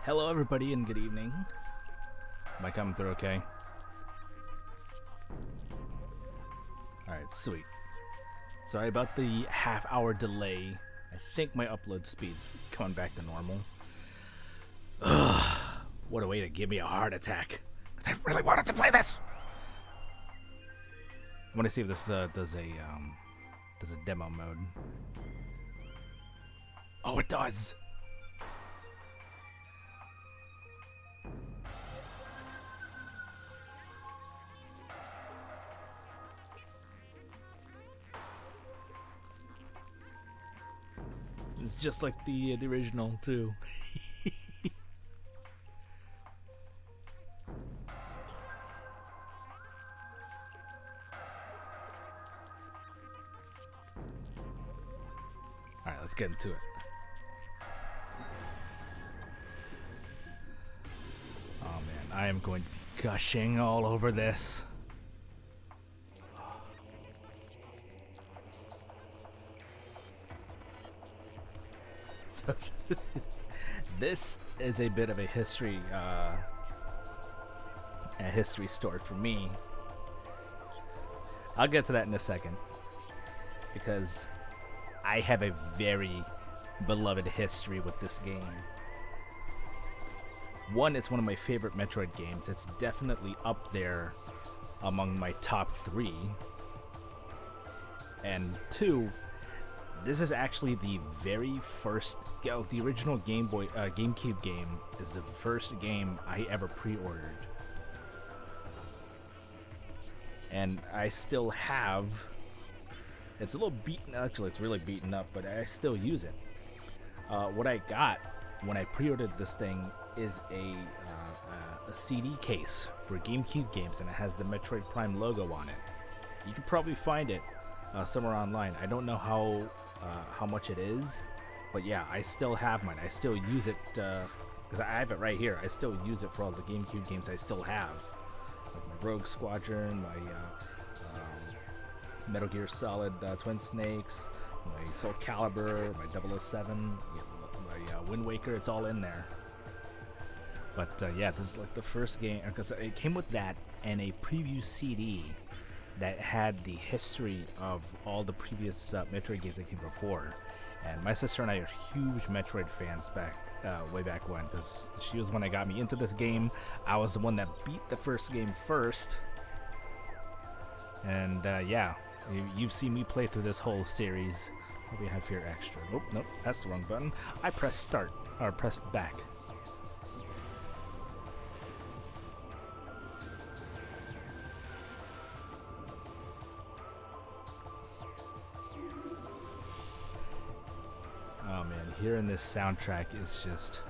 Hello everybody and good evening. Am I coming through okay? Alright, sweet. Sorry about the half-hour delay. I think my upload speed's coming back to normal. Ugh, what a way to give me a heart attack. I really wanted to play this! I want to see if this does a demo mode. Oh, it does! It's just like the original too. Alright, let's get into it. Oh man, I am going to be gushing all over this. So this is a bit of a history story for me. I'll get to that in a second because I have a very beloved history with this game. One, it's one of my favorite Metroid games. It's definitely up there among my top 3. And 2, this is actually the very first, the original GameCube game is the first game I ever pre-ordered. And I still have, it's a little beaten, actually it's really beaten up, but I still use it. What I got when I pre-ordered this thing is a CD case for GameCube games, and it has the Metroid Prime logo on it. You could probably find it somewhere online. I don't know how much it is, but yeah, I still have mine. I still use it because I have it right here. I still use it for all the GameCube games I still have, like my Rogue Squadron, my Metal Gear Solid Twin Snakes, my Soul Calibur, my 007, my Wind Waker. It's all in there. But yeah, this is like the first game, because it came with that and a preview CD that had the history of all the previous Metroid games that came before. And my sister and I are huge Metroid fans way back when, because she was the one that got me into this game. I was the one that beat the first game first. And yeah, you've seen me play through this whole series. What do we have here extra? Oh, nope, that's the wrong button. I pressed start, or pressed back. Oh man, hearing this soundtrack is just...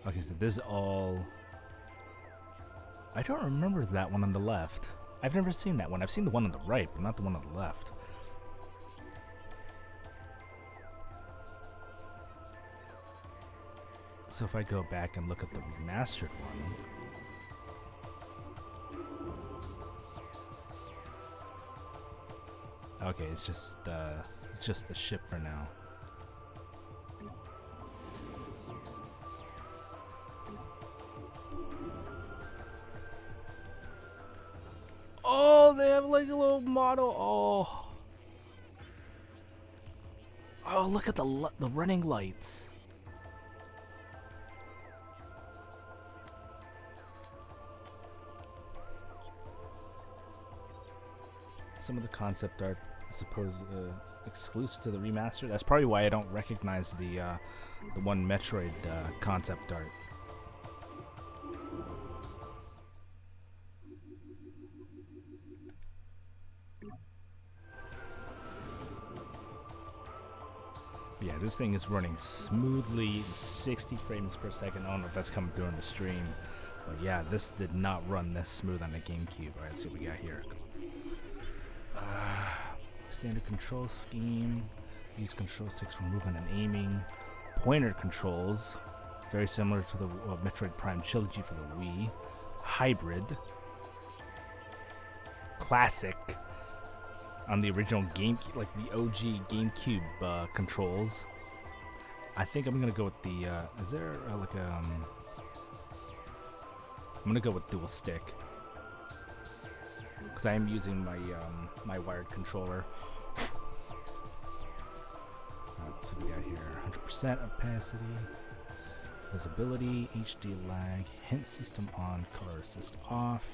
Okay, so this is all... I don't remember that one on the left. I've never seen that one. I've seen the one on the right, but not the one on the left. So if I go back and look at the remastered one... Okay, it's just the ship for now. Oh, they have like a little model. Oh, look at the running lights. Some of the concept art, I suppose, exclusive to the remaster. That's probably why I don't recognize the one Metroid concept art. Yeah, this thing is running smoothly, 60 frames per second. I don't know if that's coming through on the stream, but yeah, this did not run this smooth on the GameCube. All right, let's see what we got here. Standard control scheme. Use control sticks for movement and aiming. Pointer controls, very similar to the Metroid Prime trilogy for the Wii. Hybrid. Classic. on the original Game, like the OG GameCube controls. I think I'm gonna go with the. Is there like a? I'm gonna go with dual stick because I am using my my wired controller. So we got here 100% opacity, visibility, HD lag, hint system on, color assist off,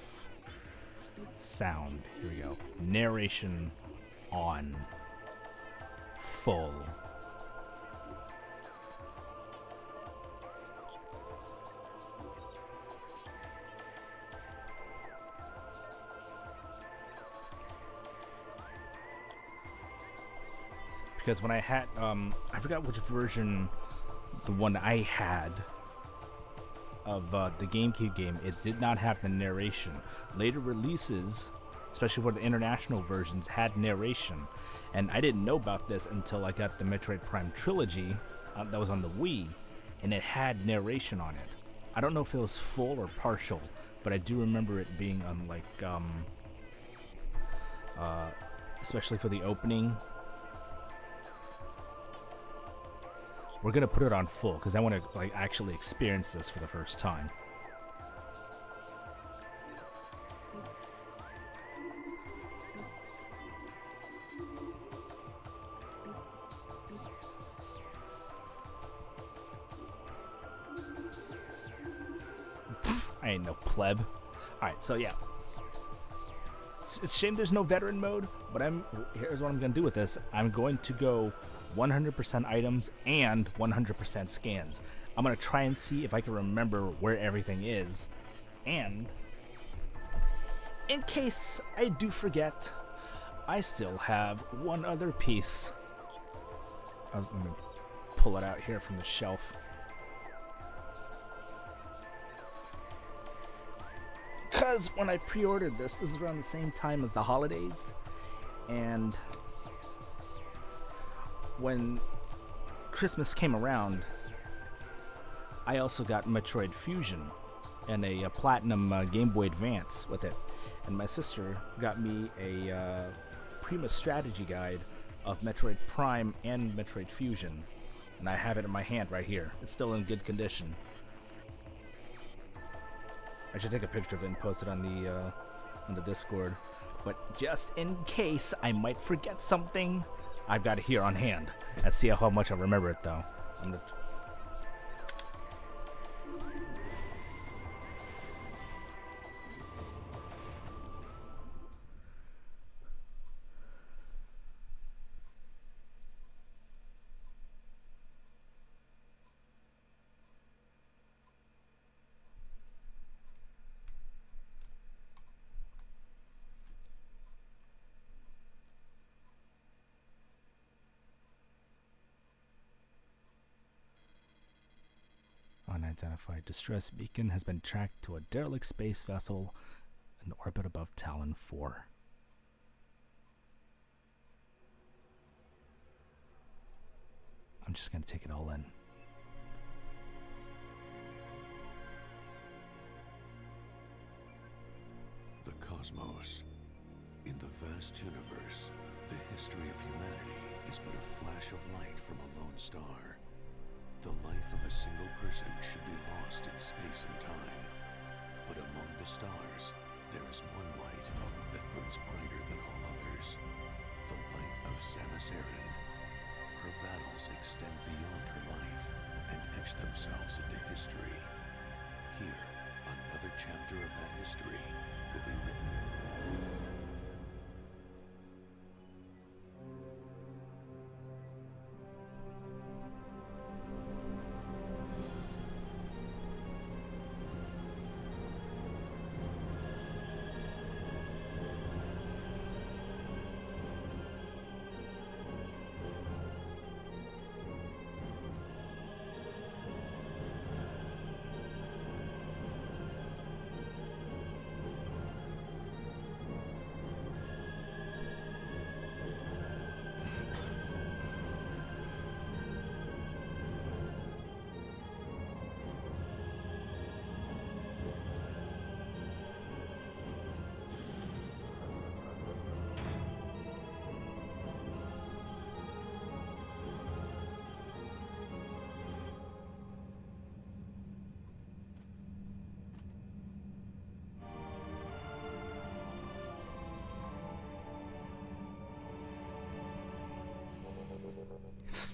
sound. Here we go. Narration on, full. Because when I had, I forgot which version, the one I had of the GameCube game, it did not have the narration. Later releases, especially for the international versions, had narration. And I didn't know about this until I got the Metroid Prime Trilogy that was on the Wii, and it had narration on it. I don't know if it was full or partial, but I do remember it being on, like, especially for the opening. We're gonna put it on full because I want to like actually experience this for the first time. I ain't no pleb. Alright, so yeah. It's a shame there's no veteran mode, but here's what I'm gonna do with this. I'm going to go 100% items and 100% scans. I'm gonna try and see if I can remember where everything is, and in case I do forget, I still have one other piece. Let me pull it out here from the shelf. Because when I pre-ordered this is around the same time as the holidays, and when Christmas came around, I also got Metroid Fusion and a Platinum Game Boy Advance with it. And my sister got me a Prima strategy guide of Metroid Prime and Metroid Fusion. And I have it in my hand right here. It's still in good condition. I should take a picture of it and post it on the Discord. But just in case I might forget something, I've got it here on hand. Let's see how much I remember it, though. Unidentified distress beacon has been tracked to a derelict space vessel in orbit above Talon 4. I'm just going to take it all in. The cosmos. In the vast universe, the history of humanity is but a flash of light from a lone star. The life of a single person should be lost in space and time. But among the stars, there is one light that burns brighter than all others. The light of Samus Aran. Her battles extend beyond her life and etch themselves into history. Here, another chapter of that history will be written.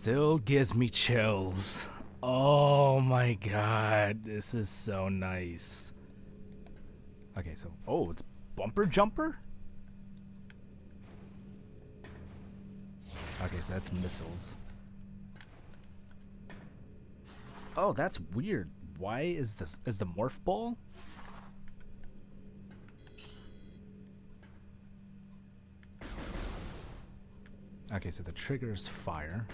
still gives me chills. Oh my god, this is so nice. Okay, so oh, it's bumper jumper? Okay, so that's missiles. Oh, that's weird. Why is the morph ball? Okay, so the trigger is fire.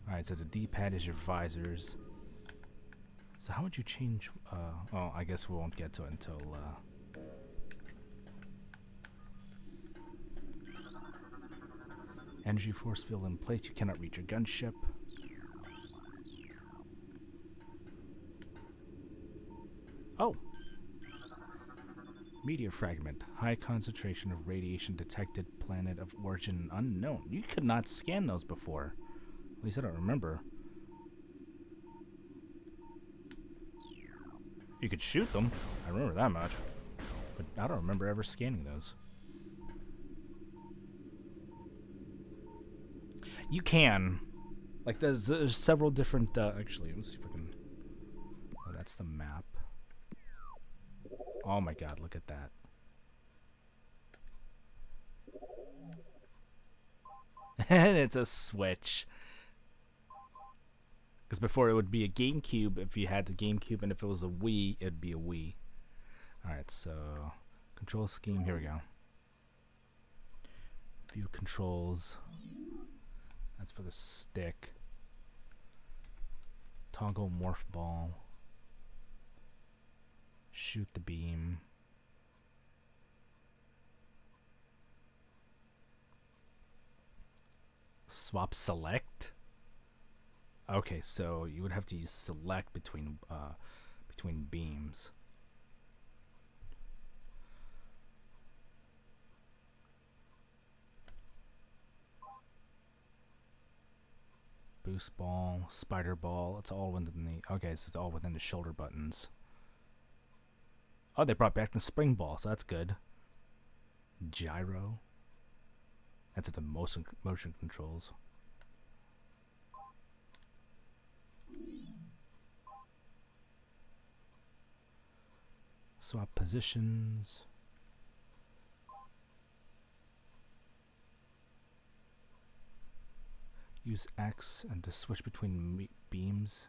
Alright, so the D-pad is your visors. So how would you change... oh, I guess we won't get to it until... Energy force field in place. You cannot reach your gunship. Oh! Meteor fragment. High concentration of radiation detected. Planet of origin unknown. You could not scan those before. At least I don't remember. You could shoot them. I remember that much. But I don't remember ever scanning those. You can. Like, there's several different... actually, let's see if I can... Oh, that's the map. Oh my god, look at that. And it's a Switch. Because before it would be a GameCube if you had the GameCube, and if it was a Wii, it'd be a Wii. Alright, so... Control scheme, here we go. View controls. That's for the stick. Toggle morph ball. Shoot the beam. Swap select. Okay, so you would have to use select between beams. Boost ball, spider ball, it's all within the... Okay, so it's all within the shoulder buttons. Oh, they brought back the spring ball, so that's good. Gyro. That's at the motion controls. Swap positions. Use X and to switch between beams.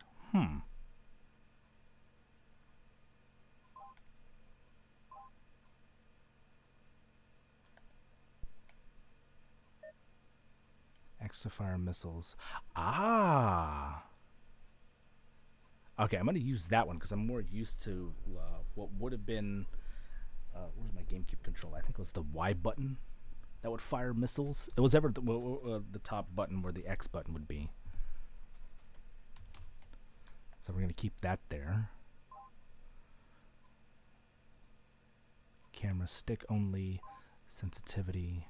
X to fire missiles. Ah! Okay, I'm going to use that one because I'm more used to what would have been... what was my GameCube controller? I think it was the Y button that would fire missiles. It was ever the top button where the X button would be. So we're going to keep that there. Camera stick only. Sensitivity.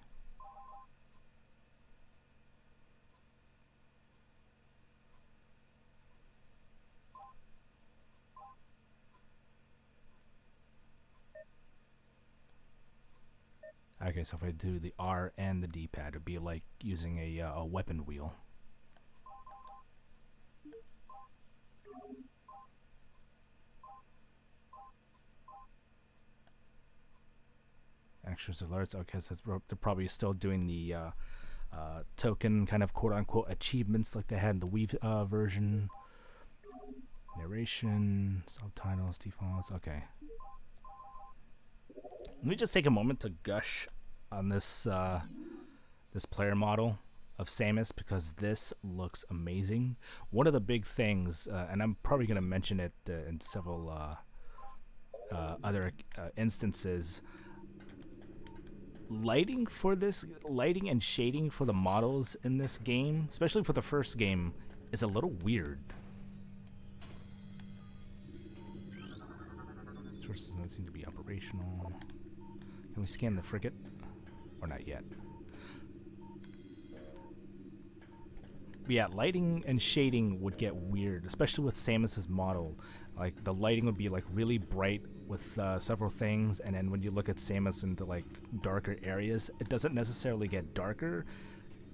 Okay, so if I do the R and the D-pad, it would be like using a weapon wheel. Extras alerts. Okay, so they're probably still doing the token kind of quote-unquote achievements like they had in the Wii version. Narration, subtitles, defaults. Okay. Let me just take a moment to gush on this this player model of Samus because this looks amazing. One of the big things, and I'm probably going to mention it in several other instances, lighting and shading for the models in this game, especially for the first game, is a little weird. Sources don't seem to be operational. Can we scan the frigate? Or not yet? But yeah, lighting and shading would get weird, especially with Samus's model. Like, the lighting would be like really bright with several things, and then when you look at Samus into like darker areas, it doesn't necessarily get darker.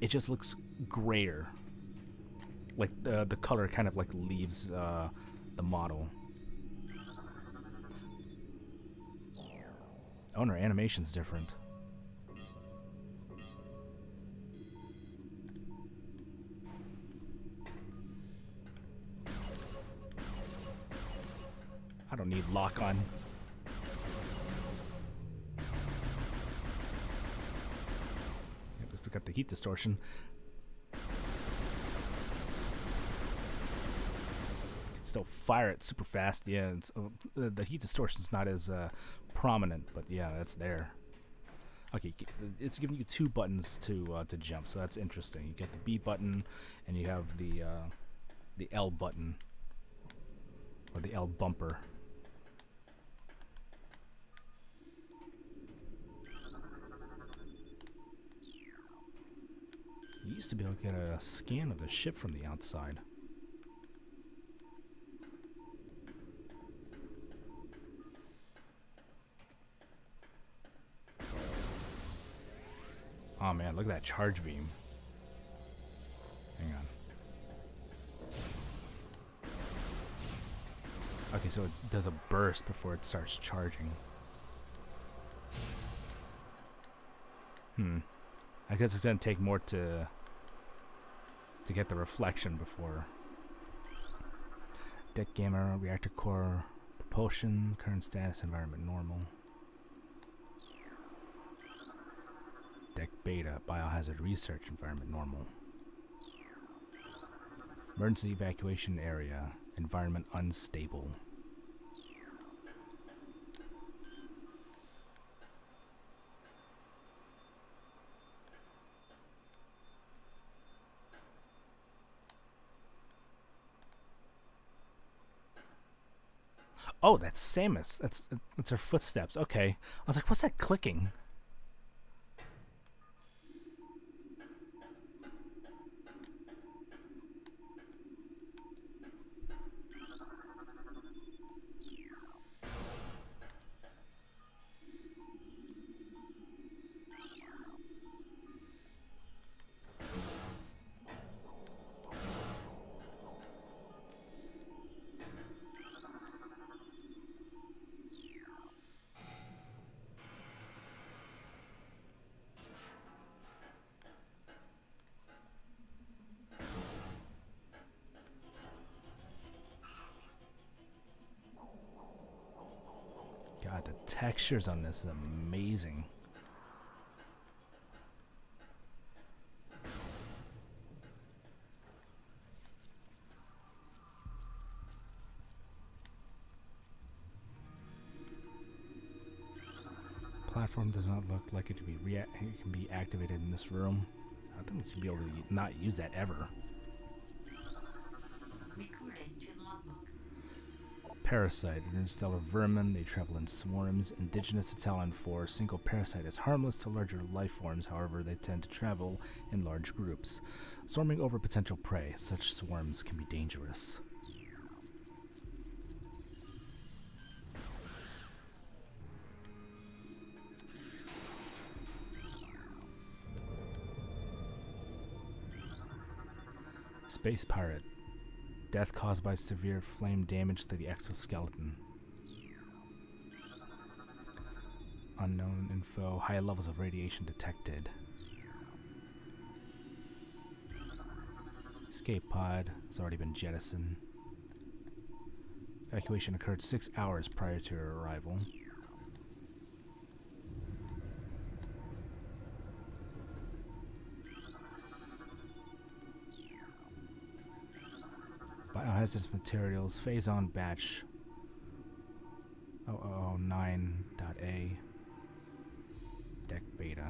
It just looks grayer. Like the color kind of like leaves the model. Oh, and her animation's different. I don't need lock on. Yep, just got the heat distortion. Can still fire it super fast. Yeah, it's, the heat distortion's not as prominent, but yeah, that's there. Okay, it's giving you 2 buttons to jump, so that's interesting. You get the B button, and you have the L button, or the L bumper. You used to be able to get a scan of the ship from the outside. Oh man, look at that charge beam. Hang on. Okay, so it does a burst before it starts charging. I guess it's gonna take more to get the reflection before. Deck gamma, reactor core, propulsion, current status, environment normal. Deck beta, biohazard research, environment normal. Emergency evacuation area, environment unstable. Oh, that's Samus. That's her footsteps. Okay. I was like, what's that clicking? God, the textures on this is amazing. Platform does not look like it can be activated in this room. I don't think you can be able to not use that ever. Recording to logbook. Parasite, interstellar vermin, they travel in swarms. Indigenous to Talon 4, single parasite is harmless to larger life forms, however they tend to travel in large groups. Swarming over potential prey, such swarms can be dangerous. Space pirate. Death caused by severe flame damage to the exoskeleton. Unknown info. High levels of radiation detected. Escape pod has already been jettisoned. Evacuation occurred 6 hours prior to her arrival. Biohazardous materials, phase-on batch 009.A, deck beta.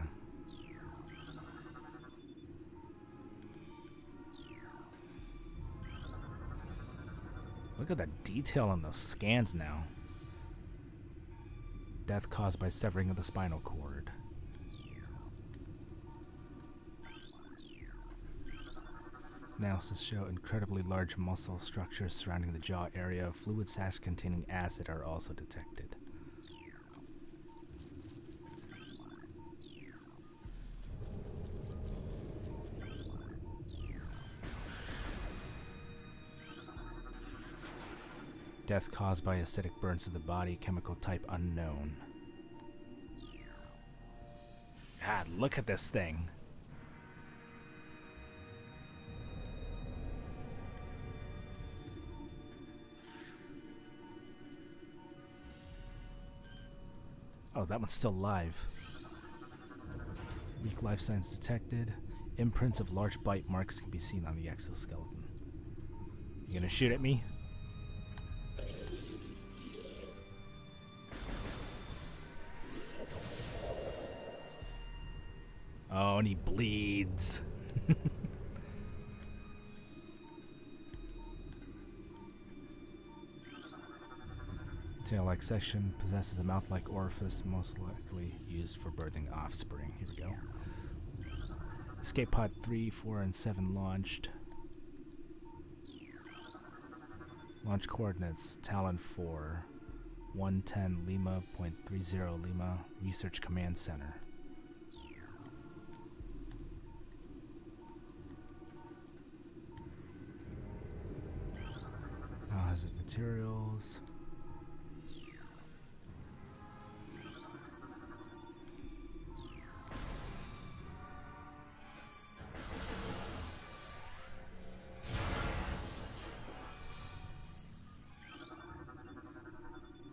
Look at the detail on those scans now. Death caused by severing of the spinal cord. Analysis show incredibly large muscle structures surrounding the jaw area. Fluid sacs containing acid are also detected. Death caused by acidic burns to the body, chemical type unknown. God, look at this thing. Oh, that one's still live. Weak life signs detected. Imprints of large bite marks can be seen on the exoskeleton. You gonna shoot at me? Oh, and he bleeds. Tail-like section possesses a mouth-like orifice, most likely used for birthing offspring. Here we go. Escape pod 3, 4, and 7 launched. Launch coordinates: Talon 4, 110 Lima, .30 Lima, Research Command Center. Hazard materials.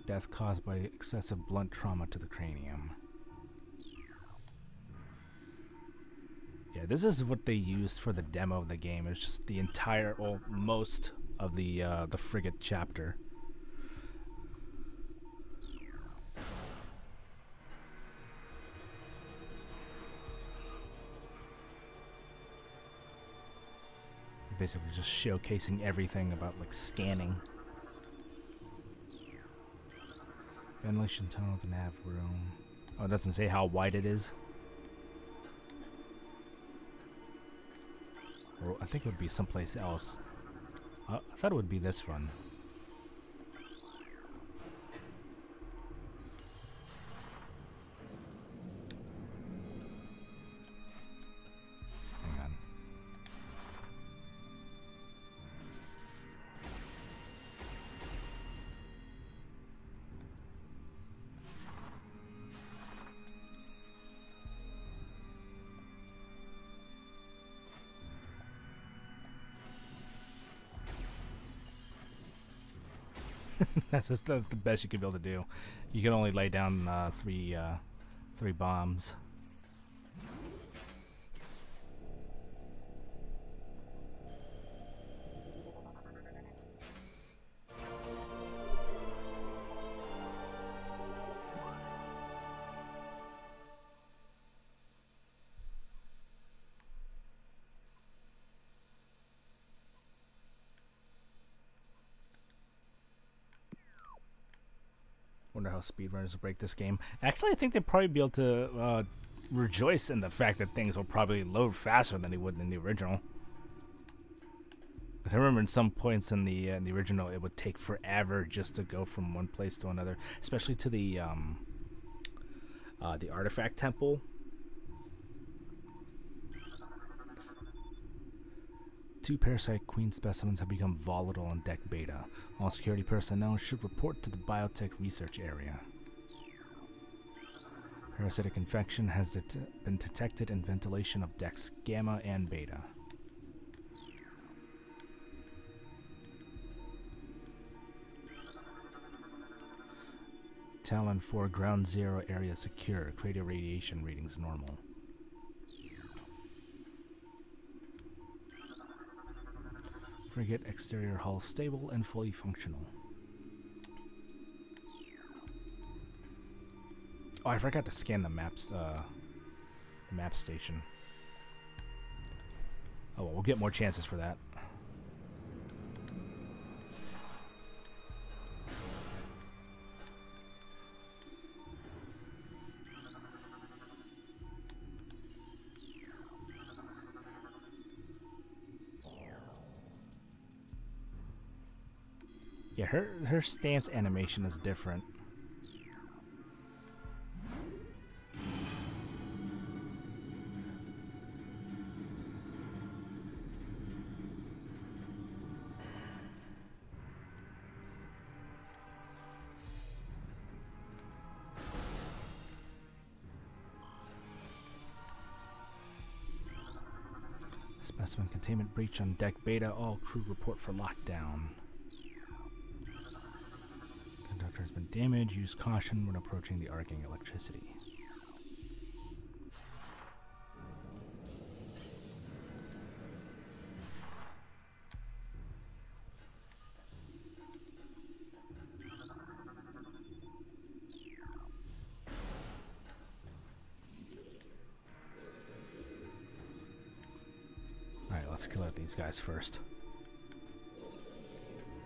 Death caused by excessive blunt trauma to the cranium. Yeah, this is what they used for the demo of the game. It's just the entire, well, most of the frigate chapter. Basically just showcasing everything about like scanning. Ventilation tunnel to nav room. Oh, it doesn't say how wide it is. Or I think it would be someplace else. I thought it would be this one. Hang on. That's the best you could be able to do. You can only lay down three bombs. Wonder how speedrunners will break this game. Actually, I think they'd probably be able to rejoice in the fact that things will probably load faster than they would in the original. Because I remember in some points in the original, it would take forever just to go from one place to another, especially to the artifact temple. Two parasite queen specimens have become volatile on deck beta. All security personnel should report to the biotech research area. Parasitic infection has been detected in ventilation of decks gamma and beta. Talon 4 ground zero area secure. Crater radiation readings normal. Frigate exterior hull stable and fully functional. Oh, I forgot to scan the maps. The map station. Oh well, we'll get more chances for that. Yeah, her stance animation is different. Specimen containment breach on deck beta. All crew report for lockdown. Conductor has been damaged. Use caution when approaching the arcing electricity. Alright, let's kill out these guys first.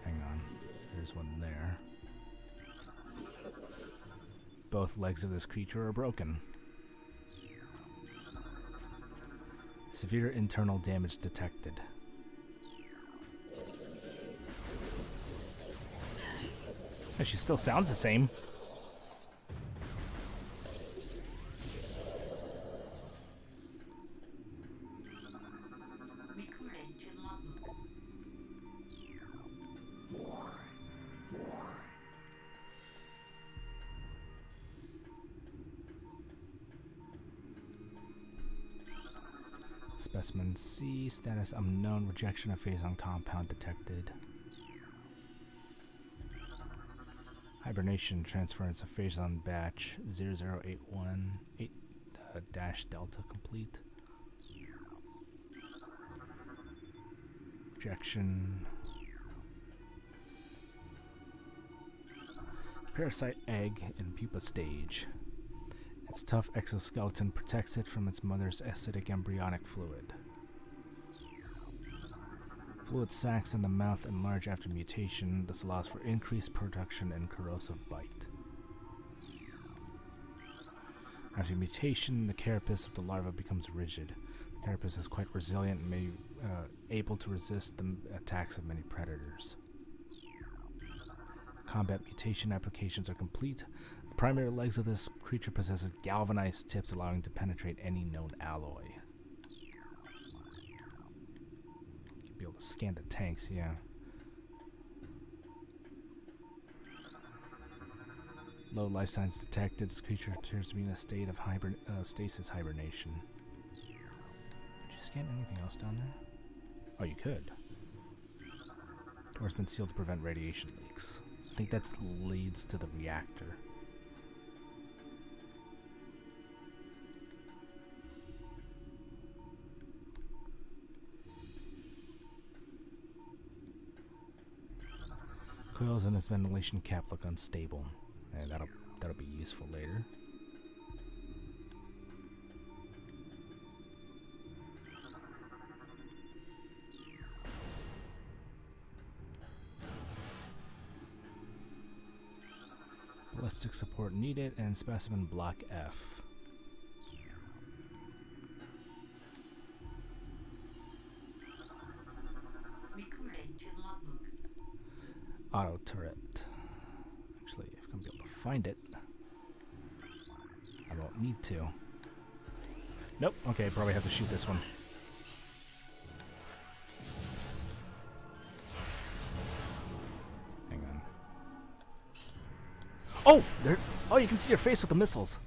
Hang on. There's one there. Both legs of this creature are broken. Severe internal damage detected. Oh, she still sounds the same. Recorded to logbook. Specimen C, status unknown, rejection of phase on compound detected. Hibernation, transference of phase on batch 0081 dash delta complete. Rejection. Parasite egg in pupa stage. Its tough exoskeleton protects it from its mother's acidic embryonic fluid. Fluid sacs in the mouth enlarge after mutation. This allows for increased production and corrosive bite. After mutation, the carapace of the larva becomes rigid. The carapace is quite resilient and may able to resist the attacks of many predators. Combat mutation applications are complete. The primary legs of this creature possesses galvanized tips allowing it to penetrate any known alloy. You'll be able to scan the tanks, yeah. Low life signs detected. This creature appears to be in a state of stasis hibernation. Did you scan anything else down there? Oh, you could. Door's been sealed to prevent radiation leaks. I think that leads to the reactor. Coils in its ventilation cap look unstable. And that'll be useful later. Ballistic support needed and specimen block F. Recorded to logbook. Auto turret. Actually, if I'm gonna be able to find it, I won't need to. Nope. Okay, probably have to shoot this one. Hang on. Oh, there! Oh, you can see your face with the missiles.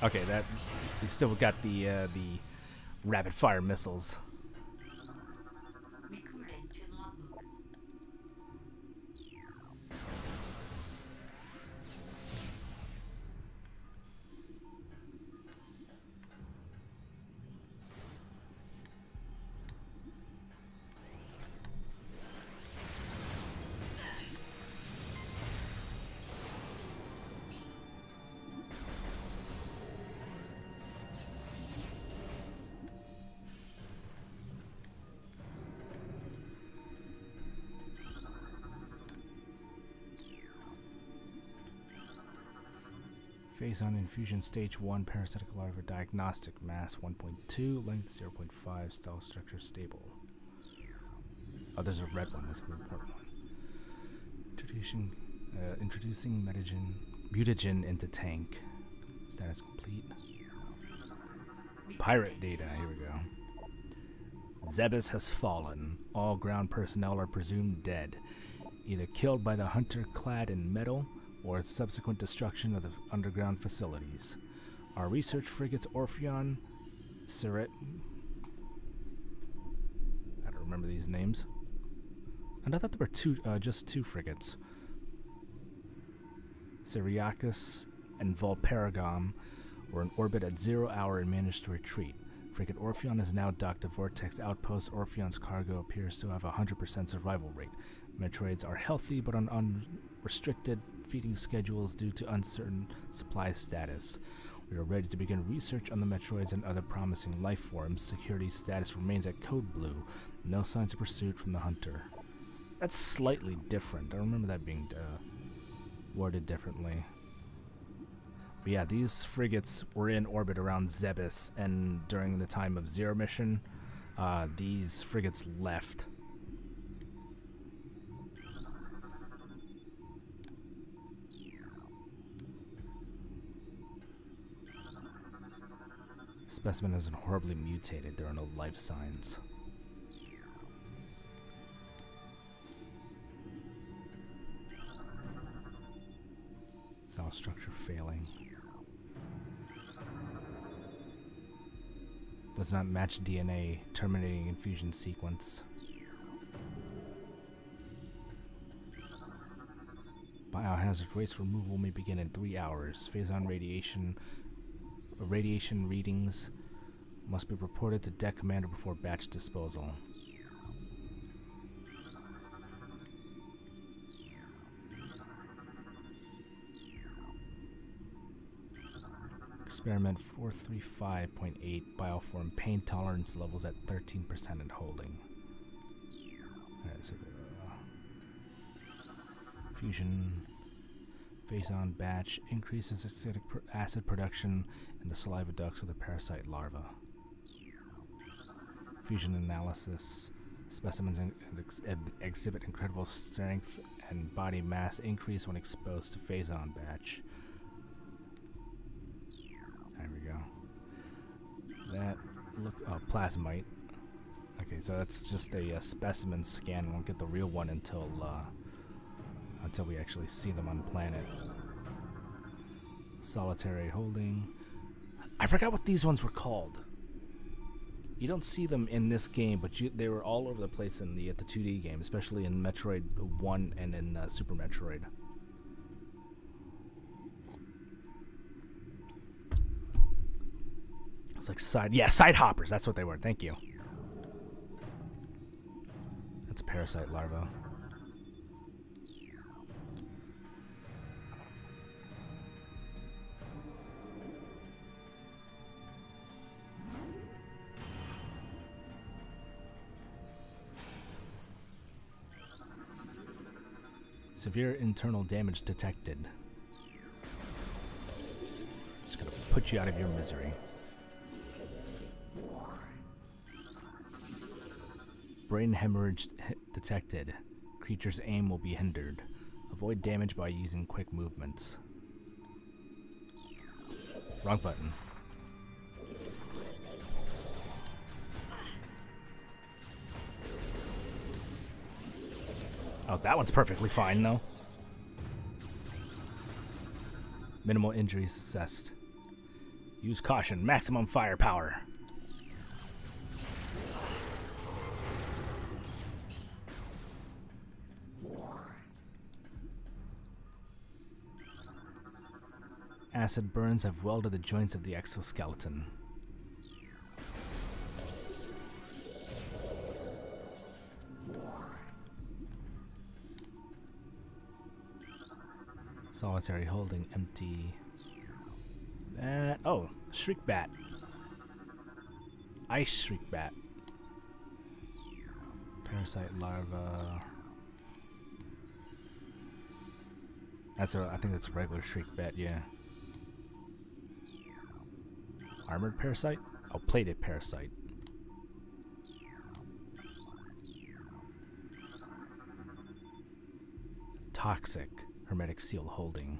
Okay, that we still got the rapid fire missiles. Recorded to logbook. Phase on infusion stage 1, parasitic larva diagnostic, mass 1.2, length 0.5, cell structure stable. Oh, there's a red one, that's an important one. Introducing mutagen into tank. Status complete. Pirate data, here we go. Zebes has fallen. All ground personnel are presumed dead, either killed by the hunter clad in metal or its subsequent destruction of the underground facilities. Our research frigates Orpheon, Siret... I don't remember these names. And I thought there were just two frigates. Syriacus and Volperigam were in orbit at 0 hour and managed to retreat. Frigate Orpheon is now docked at Vortex Outpost. Orpheon's cargo appears to have a 100% survival rate. Metroids are healthy but on unrestricted feeding schedules due to uncertain supply status. We are ready to begin research on the Metroids and other promising life forms. Security status remains at Code Blue. No signs of pursuit from the hunter. That's slightly different. I remember that being worded differently. But yeah, these frigates were in orbit around Zebes, and during the time of Zero mission, these frigates left. Specimen has been horribly mutated. There are no life signs. Cell structure failing. Does not match DNA, terminating infusion sequence. Biohazard waste removal may begin in 3 hours. Phazon radiation readings must be reported to deck commander before batch disposal. Experiment 435.8 bioform pain tolerance levels at 13% and holding. Alright, so fusion Phazon batch increases acidic acid production in the saliva ducts of the parasite larva. Fusion analysis. Specimens exhibit incredible strength and body mass increase when exposed to Phazon batch. There we go. That look plasmite. Okay, so that's just a specimen scan. We won't get the real one until we actually see them on planet. Solitary holding. I forgot what these ones were called. You don't see them in this game, but they were all over the place in the 2D game, especially in Metroid 1 and in Super Metroid. It's like side hoppers. That's what they were. Thank you. That's a parasite larva. Severe internal damage detected. Just gonna put you out of your misery. Brain hemorrhage detected. Creature's aim will be hindered. Avoid damage by using quick movements. Wrong button. Oh, that one's perfectly fine, though. Minimal injuries assessed. Use caution. Maximum firepower. Acid burns have welded the joints of the exoskeleton. Solitary holding empty. Oh, Shriek Bat. Ice Shriek Bat. Parasite larva. I think that's a regular Shriek Bat, yeah. Armored parasite? Oh, plated parasite. Toxic. Hermetic seal holding.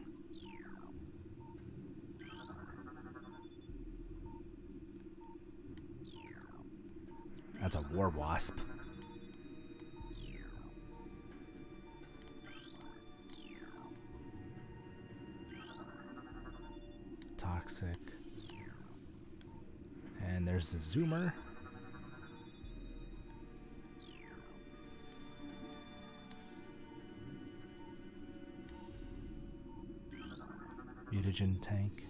That's a war wasp. Toxic. And there's the zoomer. Mutagen tank.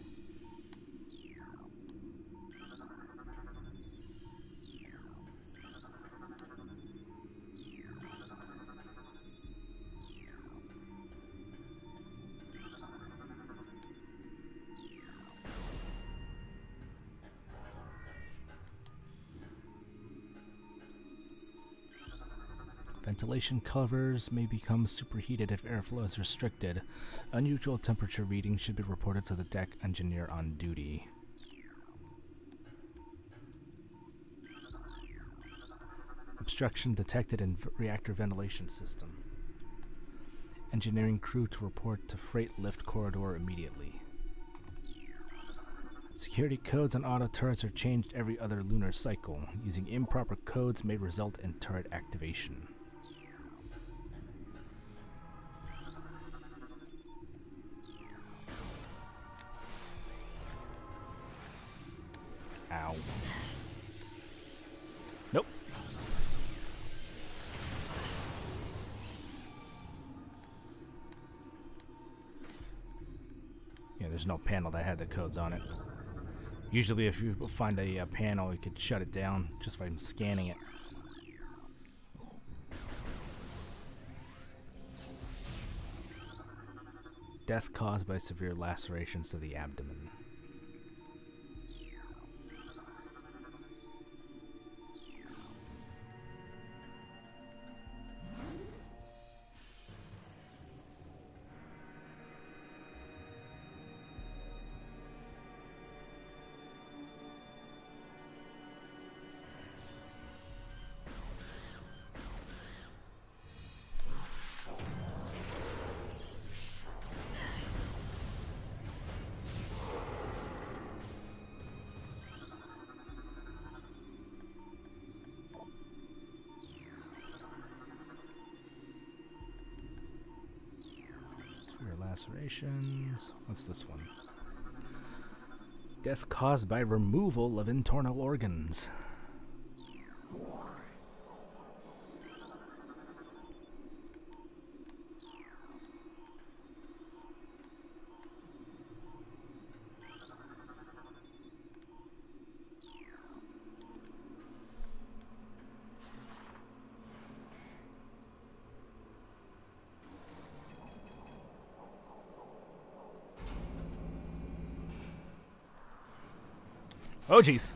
Ventilation covers may become superheated if airflow is restricted. Unusual temperature readings should be reported to the deck engineer on duty. Obstruction detected in reactor ventilation system. Engineering crew to report to freight lift corridor immediately. Security codes on auto turrets are changed every other lunar cycle. Using improper codes may result in turret activation. Ow. Nope. Yeah, there's no panel that had the codes on it. Usually if you find a panel, you could shut it down just by scanning it. Death caused by severe lacerations to the abdomen. Lacerations. What's this one? Death caused by removal of internal organs. Oh, jeez.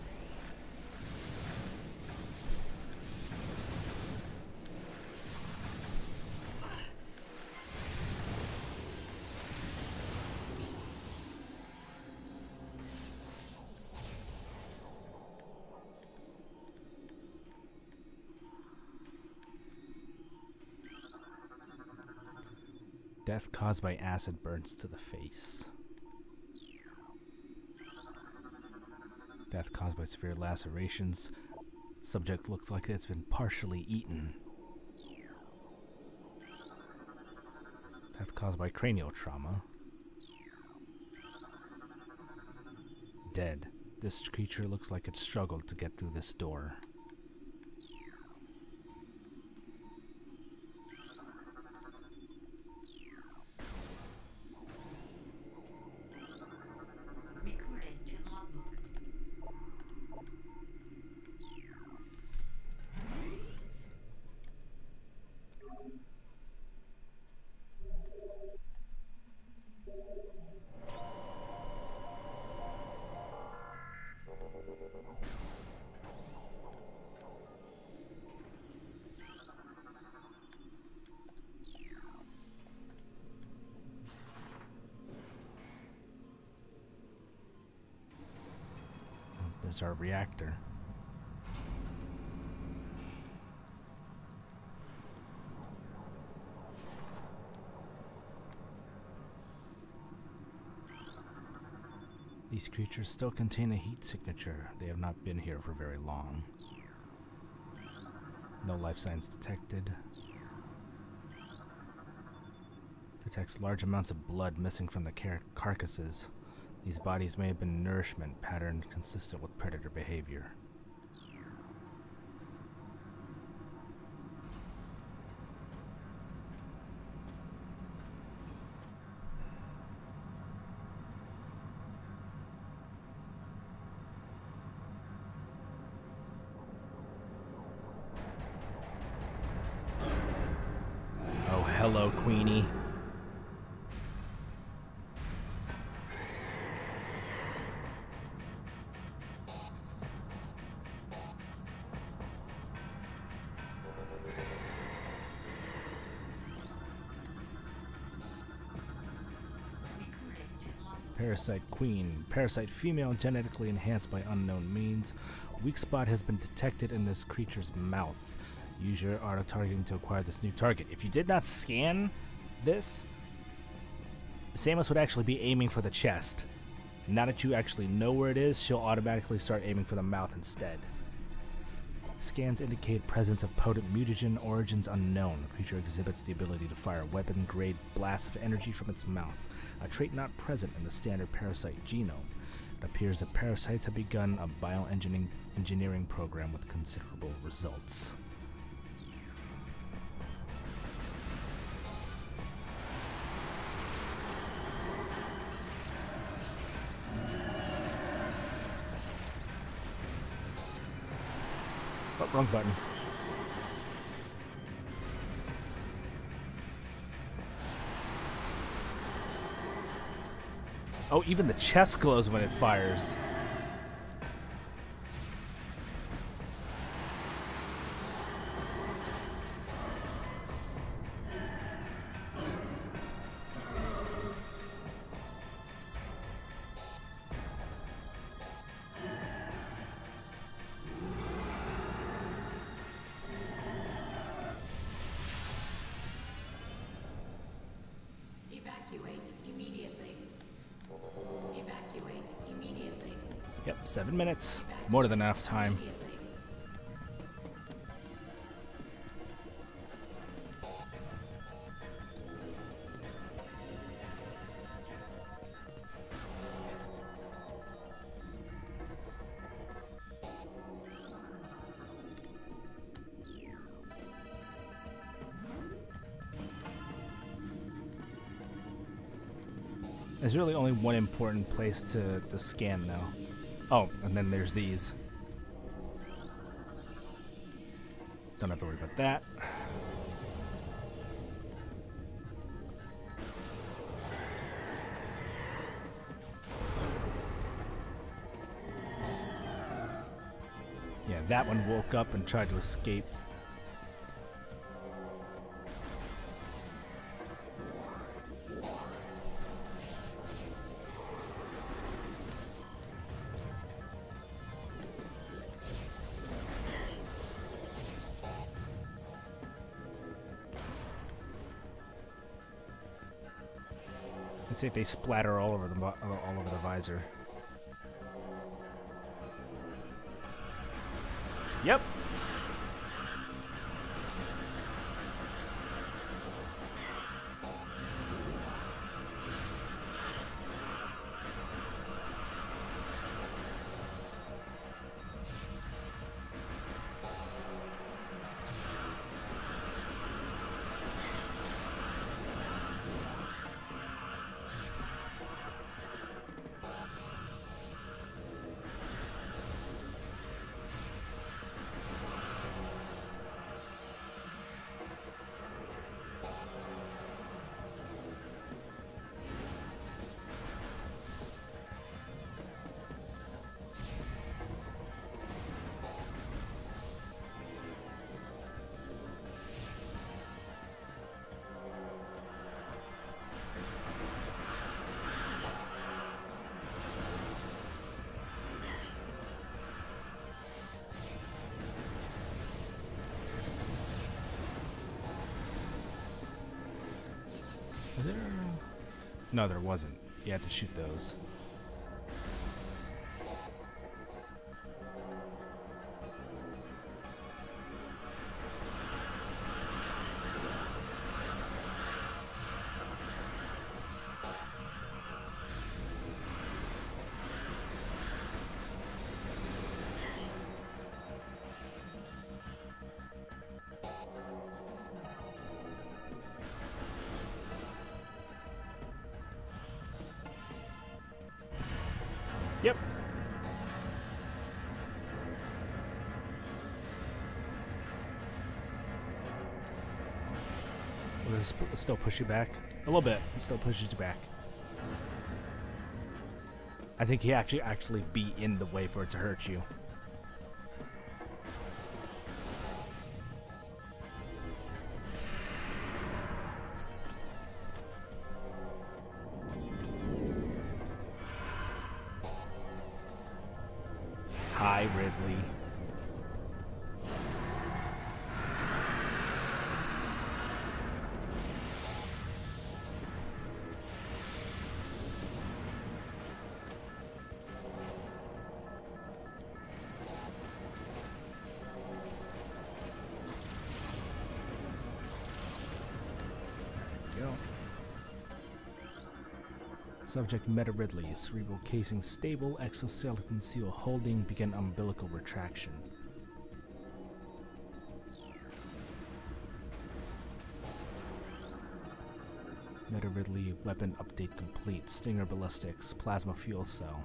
Death caused by acid burns to the face. Death caused by severe lacerations. Subject looks like it's been partially eaten. Death caused by cranial trauma. Dead. This creature looks like it struggled to get through this door. Recorded to logbook. There's our reactor. These creatures still contain a heat signature. They have not been here for very long. No life signs detected. Detects large amounts of blood missing from the carcasses. These bodies may have been nourishment pattern consistent with predator behavior. Oh, hello, Queenie. Parasite Queen. Parasite female, genetically enhanced by unknown means. Weak spot has been detected in this creature's mouth. Use your auto targeting to acquire this new target. If you did not scan this, Samus would actually be aiming for the chest. Now that you actually know where it is, she'll automatically start aiming for the mouth instead. Scans indicate presence of potent mutagen, origins unknown. The creature exhibits the ability to fire weapon-grade blasts of energy from its mouth, a trait not present in the standard parasite genome. It appears that parasites have begun a bioengineering program with considerable results. Oh, wrong button. Oh, even the chest glows when it fires. Evacuate immediately. Evacuate immediately. Yep, 7 minutes. More than enough time. There's really only one important place to scan now. Oh, and then there's these. Don't have to worry about that. Yeah, that one woke up and tried to escape. Let's see if they splatter all over the visor. Yep. Was there? No, there wasn't. You had to shoot those. Does it still push you back? A little bit. It still pushes you back. I think he actually be in the way for it to hurt you. Hi, Ridley. Subject Meta Ridley, cerebral casing stable, exoskeleton seal holding, begin umbilical retraction. Meta Ridley, weapon update complete, Stinger ballistics, plasma fuel cell.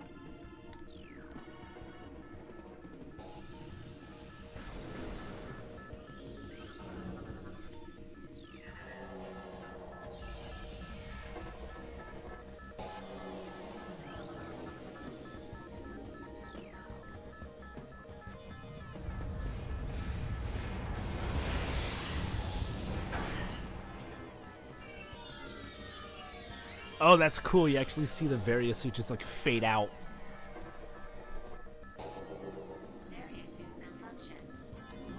Oh, that's cool. You actually see the various suits just like fade out.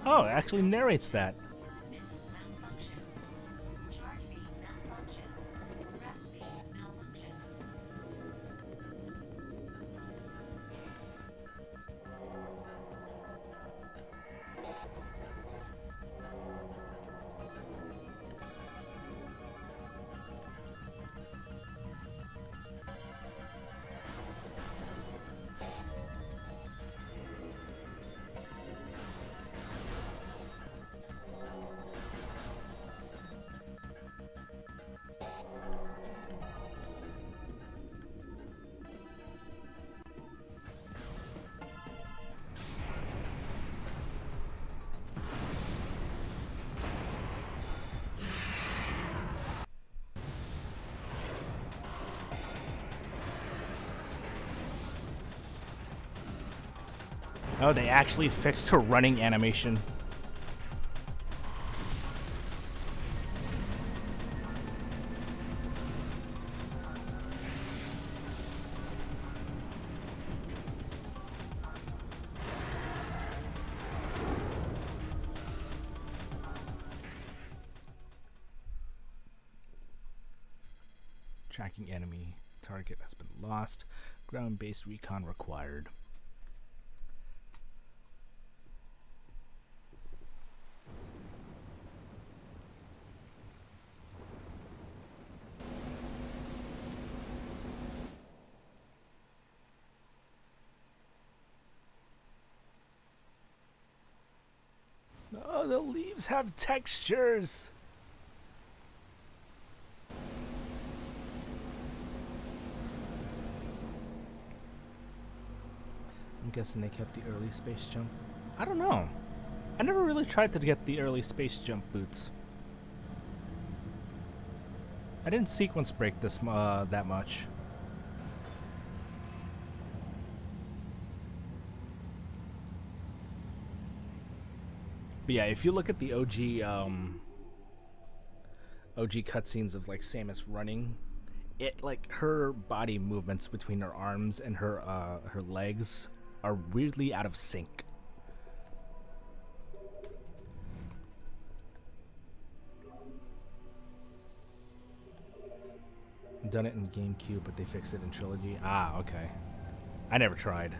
Oh, it actually narrates that. Oh, they actually fixed her running animation. Tracking enemy target has been lost. Ground-based recon required. Oh, the leaves have textures. I'm guessing they kept the early space jump. I don't know. I never really tried to get the early space jump boots. I didn't sequence break this that much. But yeah, if you look at the OG cutscenes of like Samus running, it like her body movements between her arms and her legs are weirdly out of sync. I've done it in GameCube, but they fixed it in Trilogy. Ah, okay. I never tried.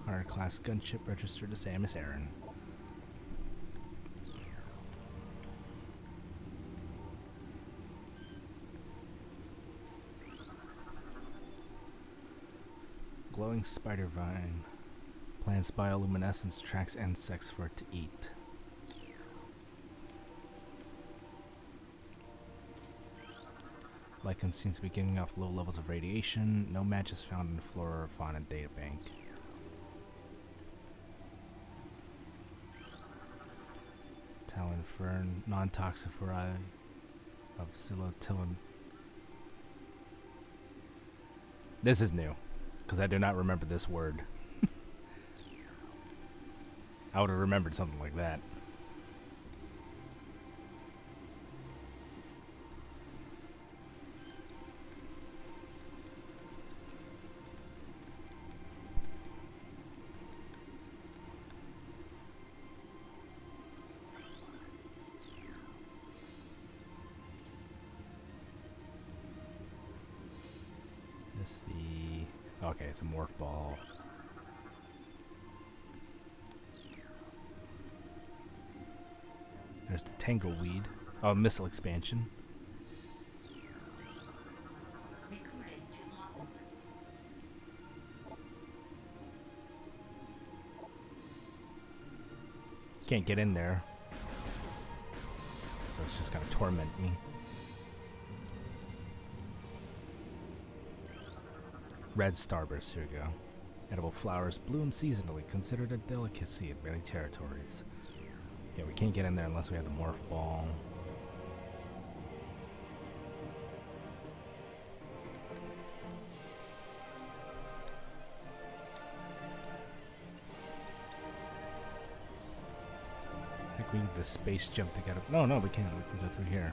Our class gunship registered to Samus Aran. Glowing spider vine. Plants bioluminescence, tracks insects for it to eat. Lycan seems to be giving off low levels of radiation. No matches found in the flora or fauna databank. Talon fern, non-toxic variety of psilocybin. This is new, because I do not remember this word. I would have remembered something like that. Okay, it's a morph ball. There's the tangleweed. Oh, missile expansion. Can't get in there, so it's just gonna torment me. Red starburst, here we go. Edible flowers bloom seasonally, considered a delicacy in many territories. Yeah, we can't get in there unless we have the morph ball. I think we need the space jump to get up. No, we can't. We can go through here.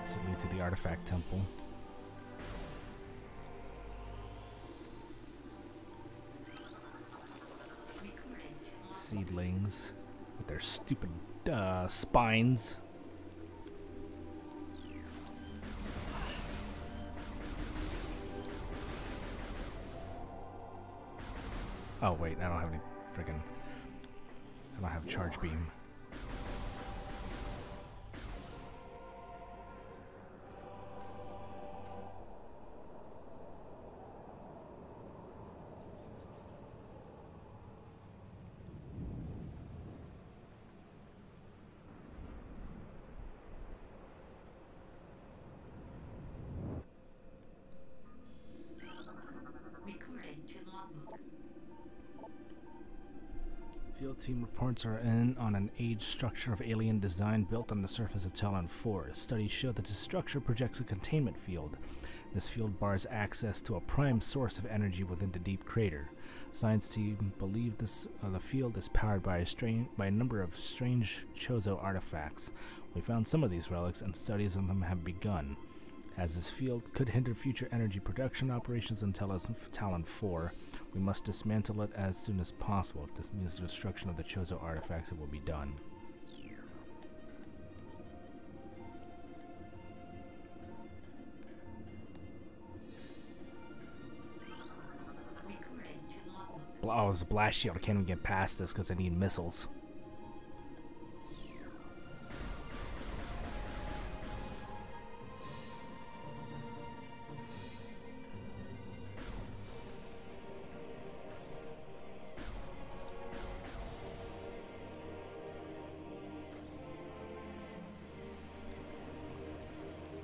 This will lead to the artifact temple. Seedlings with their stupid spines. Oh wait, I don't have any friggin'. I don't have charge beam. Field team reports are in on an aged structure of alien design built on the surface of Talon 4. Studies show that the structure projects a containment field. This field bars access to a prime source of energy within the deep crater. Science team believe the field is powered by a number of strange Chozo artifacts. We found some of these relics, and studies of them have begun. As this field could hinder future energy production operations on Talon 4, we must dismantle it as soon as possible. If this means the destruction of the Chozo artifacts, it will be done. Oh, it's a blast shield. I can't even get past this because I need missiles.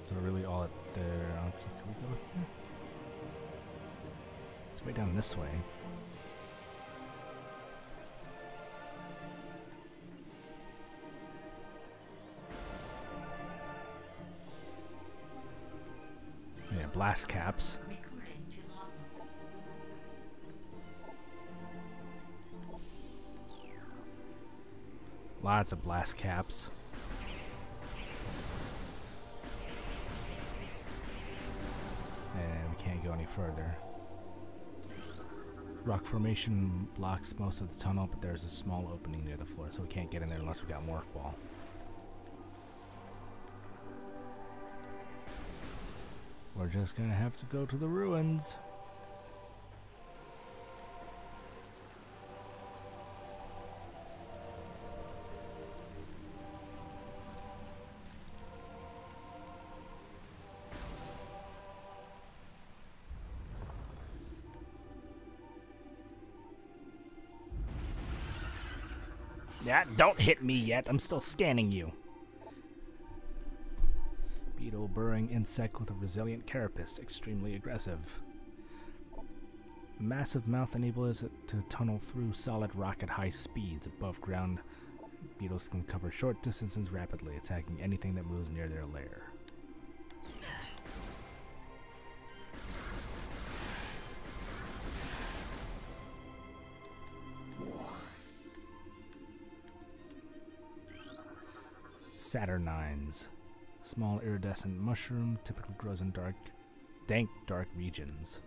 So really all it there. Can we go here? It's way down this way. Yeah, blast caps. Lots of blast caps. And we can't go any further. Rock formation blocks most of the tunnel, but there's a small opening near the floor, so we can't get in there unless we got morph ball. We're just gonna have to go to the ruins. Yeah, don't hit me yet. I'm still scanning you. lethal burrowing insect with a resilient carapace, extremely aggressive. Massive mouth enables it to tunnel through solid rock at high speeds. Above ground, beetles can cover short distances rapidly, attacking anything that moves near their lair. Saturnines. Small iridescent mushroom, typically grows in dank, dark regions.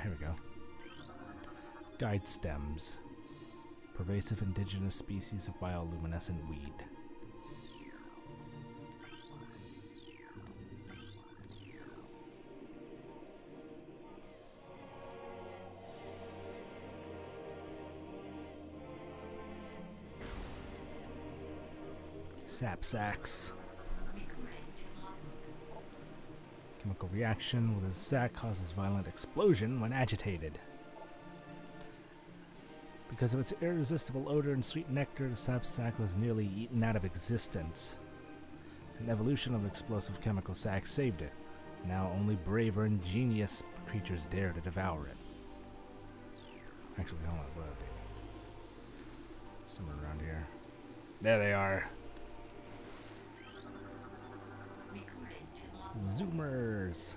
Here we go. Guide stems. Pervasive indigenous species of bioluminescent weed. Sap sacks. Chemical reaction with a sac causes violent explosion when agitated. Because of its irresistible odor and sweet nectar, the sap sac was nearly eaten out of existence. An evolution of explosive chemical sac saved it. Now only braver, ingenious creatures dare to devour it. Actually, hold on, what are they? Somewhere around here. There they are. Zoomers.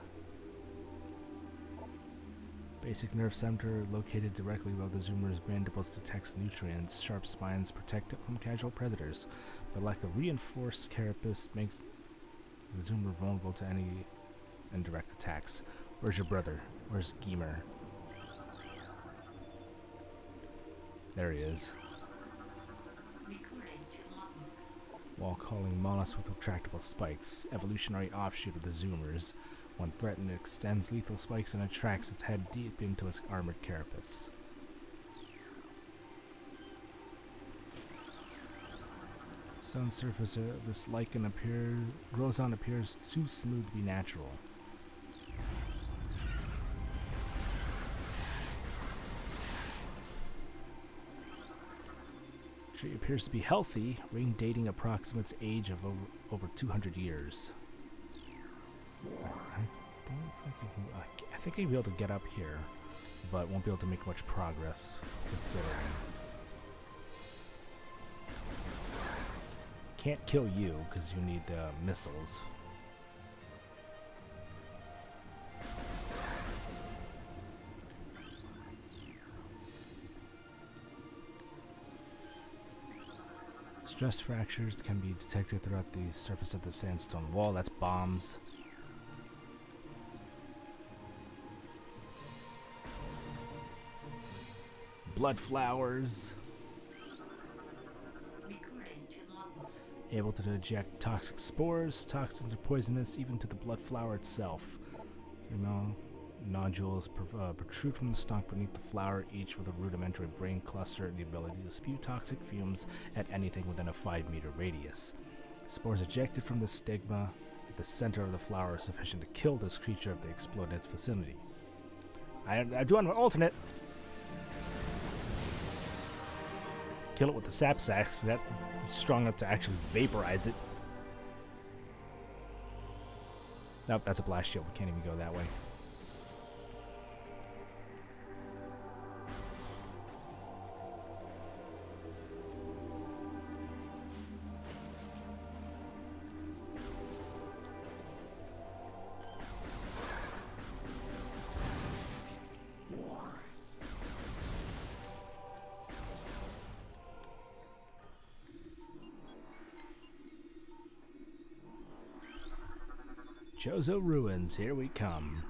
Basic nerve center located directly below the zoomer's mandibles detects nutrients. Sharp spines protect it from casual predators, but lack the reinforced carapace makes the zoomer vulnerable to any indirect attacks. Where's your brother? Where's Geemer? There he is. Wall-calling mollusk with retractable spikes, evolutionary offshoot of the zoomers. When threatened, it extends lethal spikes and attracts its head deep into its armored carapace. Sun surface this lichen appears too smooth to be natural. Tree appears to be healthy, ring dating approximates age of over 200 years. I think I'll be able to get up here, but won't be able to make much progress, considering. Can't kill you, because you need missiles. Stress fractures can be detected throughout the surface of the sandstone wall. That's bombs. Blood flowers. Able to eject toxic spores. Toxins are poisonous even to the blood flower itself. Nodules protrude from the stalk beneath the flower, each with a rudimentary brain cluster and the ability to spew toxic fumes at anything within a 5-meter radius. Spores ejected from the stigma at the center of the flower are sufficient to kill this creature if they explode in its vicinity. I do want an alternate. Kill it with the sap sacs, so that's strong enough to actually vaporize it. Nope, that's a blast shield. We can't even go that way. Chozo Ruins, here we come.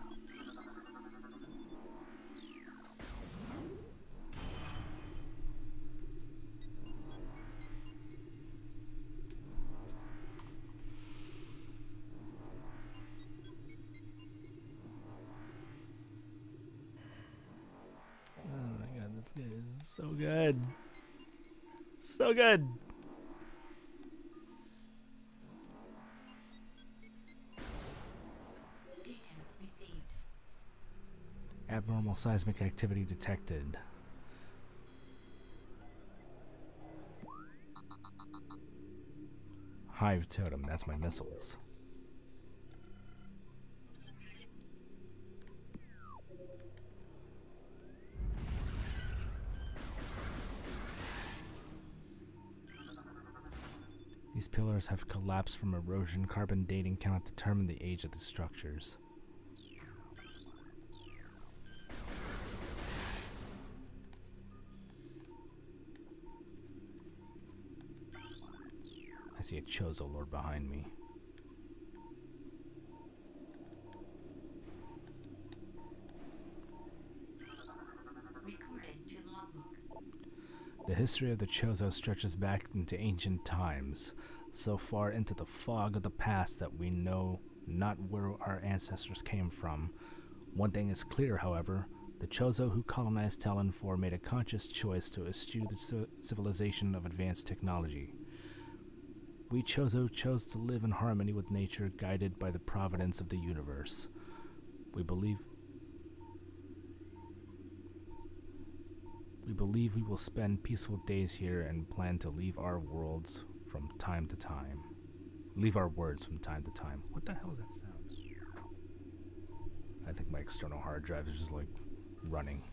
Oh my god, that's good. It's so good. So good. Abnormal seismic activity detected. Hive totem, that's my missiles. These pillars have collapsed from erosion. Carbon dating cannot determine the age of the structures. I see a Chozo Lord behind me. Recorded to logbook. The history of the Chozo stretches back into ancient times, so far into the fog of the past that we know not where our ancestors came from. One thing is clear, however: the Chozo who colonized Talon 4 made a conscious choice to eschew the civilization of advanced technology. We Chozo chose to live in harmony with nature, guided by the providence of the universe. We believe we will spend peaceful days here and plan to leave our worlds from time to time. Leave our words from time to time. What the hell is that sound? I think my external hard drive is just like running.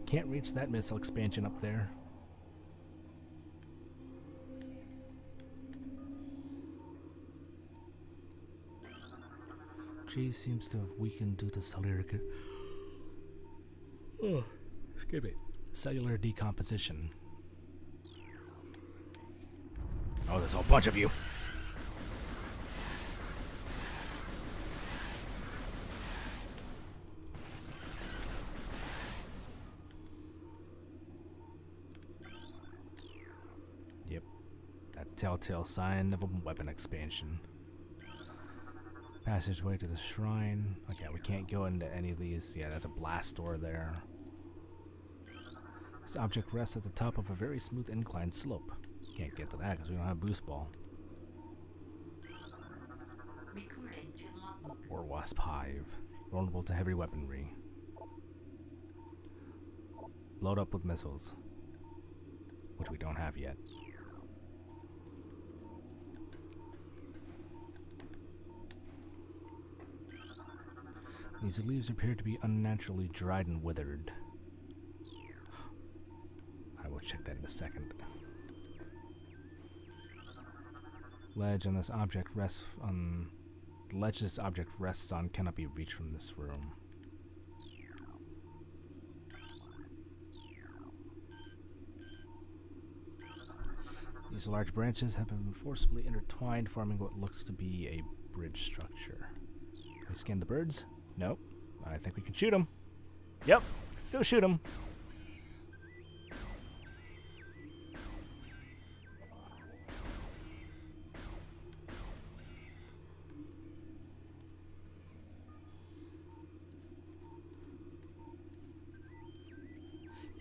Can't reach that missile expansion up there. G seems to have weakened due to cellular decomposition. Oh, there's a whole bunch of you. Yep, that telltale sign of a weapon expansion. Passageway to the shrine. Okay, we can't go into any of these. Yeah, that's a blast door there. This object rests at the top of a very smooth inclined slope. Can't get to that because we don't have boost ball. Recorded to logbook. Or Wasp Hive. Vulnerable to heavy weaponry. Load up with missiles. Which we don't have yet. These leaves appear to be unnaturally dried and withered. I will check that in a second. Ledge on this object rests on. The ledge this object rests on cannot be reached from this room. These large branches have been forcibly intertwined, forming what looks to be a bridge structure. Can we scan the birds? Nope. I think we can shoot them. Yep. Still shoot them.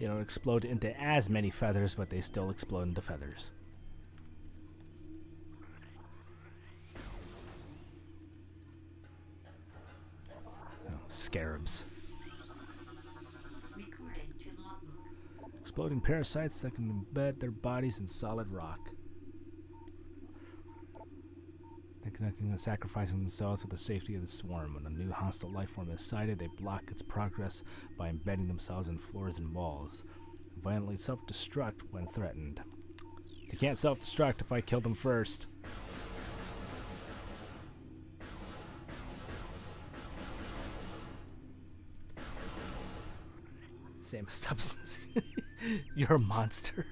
They don't explode into as many feathers, but they still explode into feathers. Scarabs. Recorded to logbook. Exploding parasites that can embed their bodies in solid rock. They're connecting and sacrificing themselves for the safety of the swarm. When a new hostile life form is sighted, they block its progress by embedding themselves in floors and walls. Violently self-destruct when threatened. They can't self-destruct if I kill them first. Same substance. You're a monster.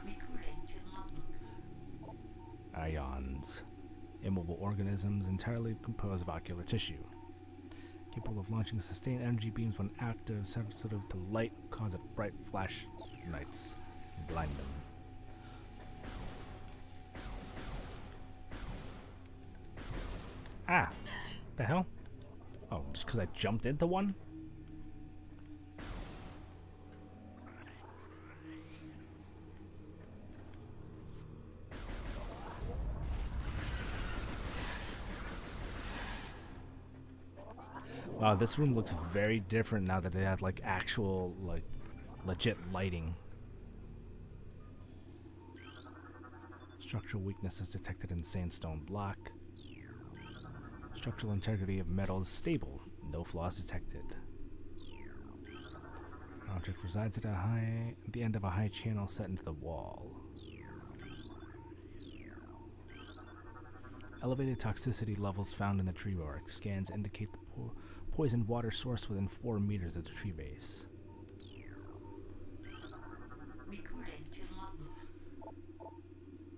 Recorded to logbook. Ions. Immobile organisms entirely composed of ocular tissue. Capable of launching sustained energy beams when active, sensitive to light, cause a bright flash lights, and blind them. Ah, the hell? Oh, just because I jumped into one? Wow, this room looks very different now that they have like actual, like, legit lighting. Structural weakness is detected in sandstone block. Structural integrity of metal is stable. No flaws detected. Object resides at the end of a high channel set into the wall. Elevated toxicity levels found in the tree bark. Scans indicate the poisoned water source within 4 meters of the tree base. Recording to logbook.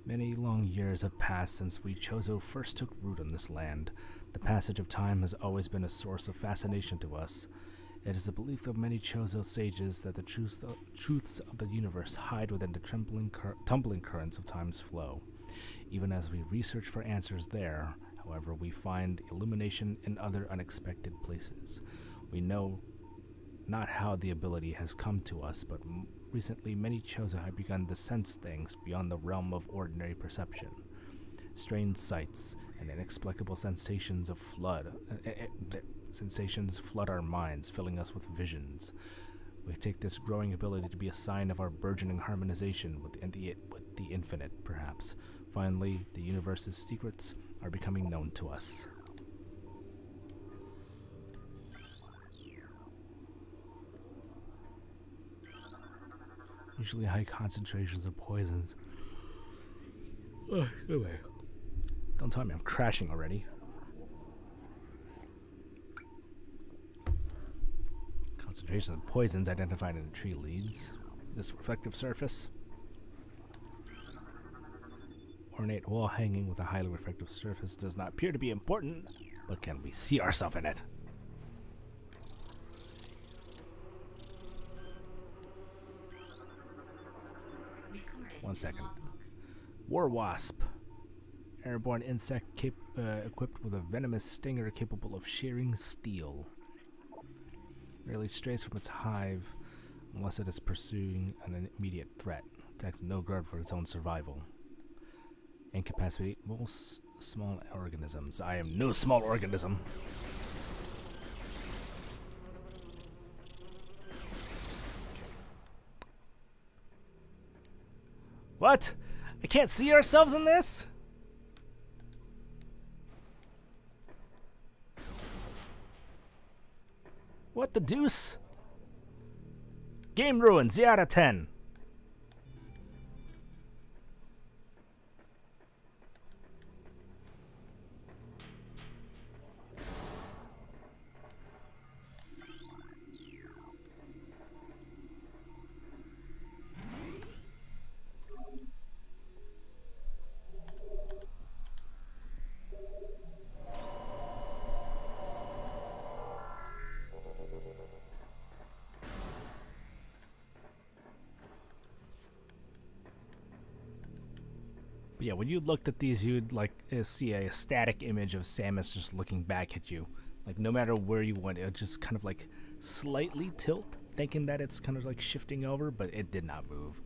Many long years have passed since we Chozo first took root on this land. The passage of time has always been a source of fascination to us. It is the belief of many Chozo sages that the truths of the universe hide within the tumbling currents of time's flow. Even as we research for answers there, however, we find illumination in other unexpected places. We know not how the ability has come to us, but recently many Chozo have begun to sense things beyond the realm of ordinary perception. Strange sights and inexplicable sensations flood our minds, filling us with visions. We take this growing ability to be a sign of our burgeoning harmonization with the infinite, perhaps. Finally, the universe's secrets are becoming known to us. Usually high concentrations of poisons. Anyway, don't tell me I'm crashing already. Concentrations of poisons identified in the tree leaves. This reflective surface. Ornate wall hanging with a highly reflective surface does not appear to be important, but can we see ourselves in it? Recording 1 to second. logbook. War wasp. Airborne insect equipped with a venomous stinger capable of shearing steel. Rarely strays from its hive unless it is pursuing an immediate threat. Attacks no guard for its own survival. Incapacitate most small organisms. I am no small organism. What? I can't see ourselves in this? What the deuce? Game ruined. 0 out of 10. But yeah, when you looked at these, you'd like see a static image of Samus just looking back at you. Like no matter where you went, it would just kind of like slightly tilt, thinking that it's kind of like shifting over, but it did not move.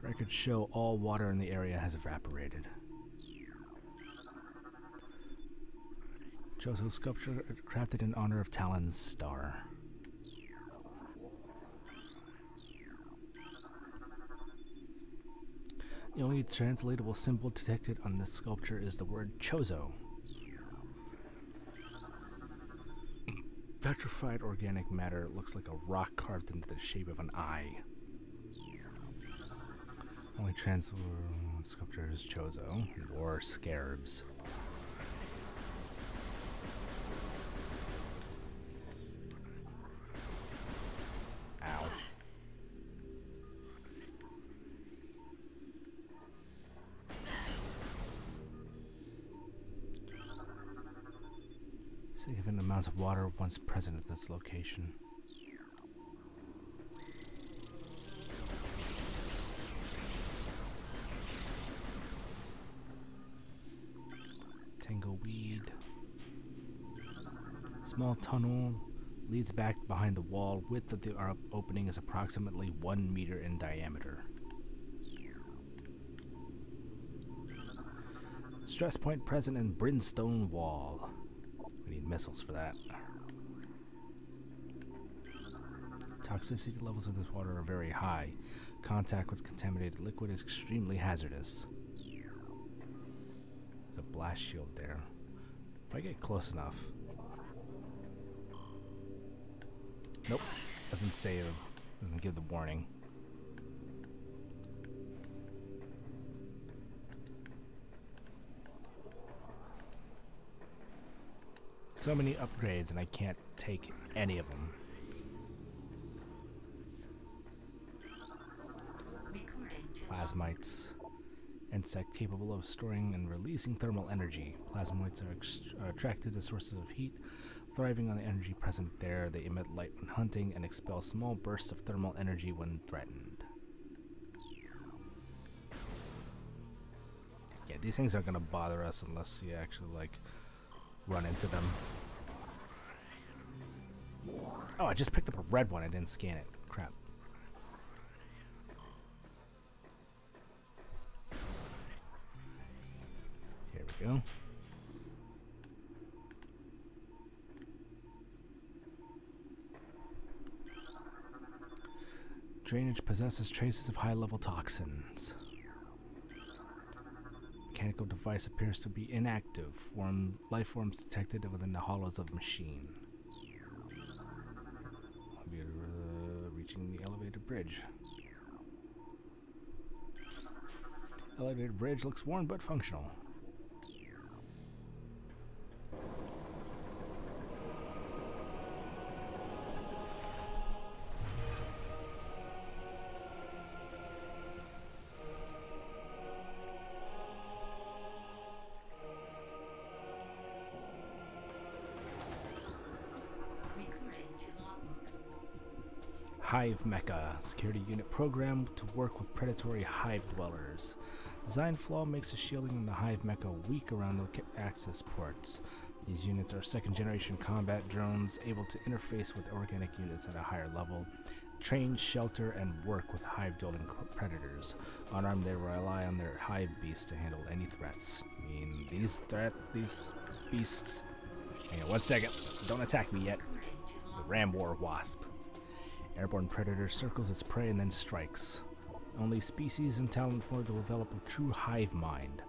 Records show all water in the area has evaporated. Chozo sculpture crafted in honor of Talon's star. The only translatable symbol detected on this sculpture is the word Chozo. Petrified organic matter looks like a rock carved into the shape of an eye. Only translatable sculpture is Chozo. War scarabs. Ow. Significant amounts of water once present at this location. speed. Small tunnel leads back behind the wall. Width of the opening is approximately 1 meter in diameter. Stress point present in Brimstone Wall. We need missiles for that. Toxicity levels of this water are very high. Contact with contaminated liquid is extremely hazardous. There's a blast shield there. If I get close enough. Nope. Doesn't save. Doesn't give the warning. So many upgrades and I can't take any of them. Plasmites. Insect capable of storing and releasing thermal energy. Plasmoids are attracted to sources of heat. Thriving on the energy present there, they emit light when hunting and expel small bursts of thermal energy when threatened. Yeah, these things aren't gonna bother us unless you actually, like, run into them. Oh, I just picked up a red one. I didn't scan it. Crap. Here we go. Drainage possesses traces of high-level toxins. Mechanical device appears to be inactive. Life forms detected within the hollows of machine. I'll be reaching the elevated bridge. Elevated bridge looks worn but functional. Hive Mecha, security unit programmed to work with predatory hive dwellers. Design flaw makes the shielding in the Hive Mecha weak around the access ports. These units are second-generation combat drones able to interface with organic units at a higher level, train, shelter, and work with hive-dwelling predators. Unarmed, they rely on their hive beasts to handle any threats. I mean, these beasts... Hang on 1 second. Don't attack me yet. The Ram War Wasp. Airborne predator circles its prey and then strikes. Only species in Talon 4 will develop a true hive mind.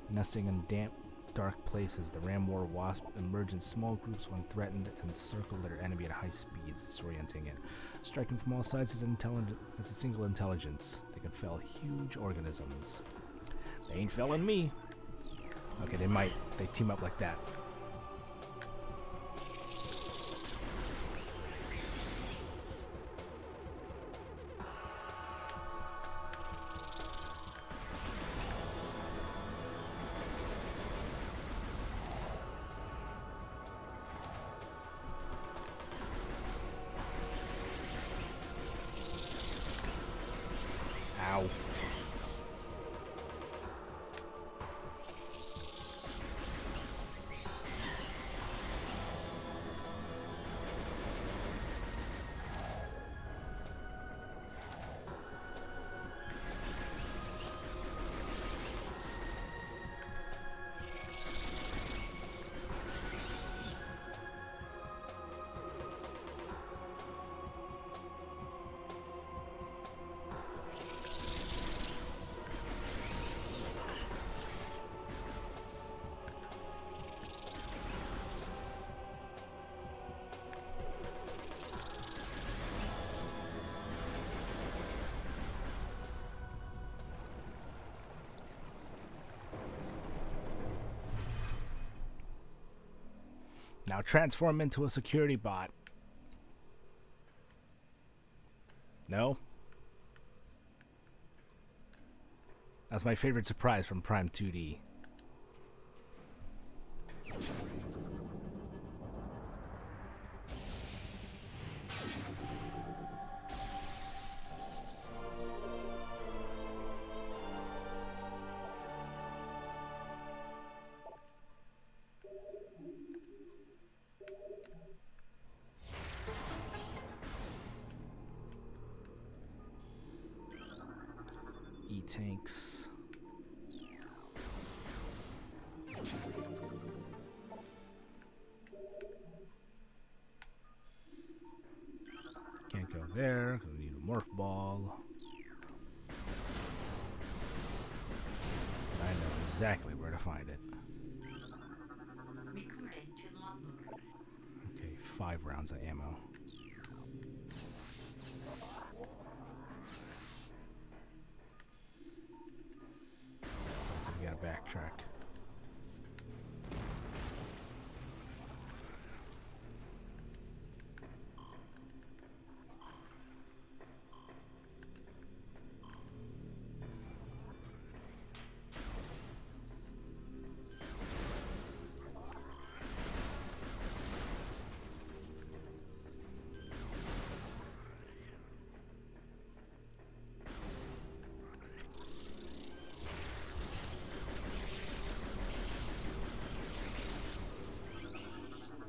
Nesting in damp, dark places, the Ram War Wasp emerge in small groups when threatened and circle their enemy at high speeds, disorienting it. Striking from all sides is a single intelligence. They can fell huge organisms. They ain't felling me. Okay, they might. They team up like that. Ow. Now transform into a security bot. No? That's my favorite surprise from Prime 2D. E-tanks. Can't go there because we need a morph ball. I know exactly where to find it. Recording to logbook. Okay, 5 rounds of ammo. So we gotta backtrack.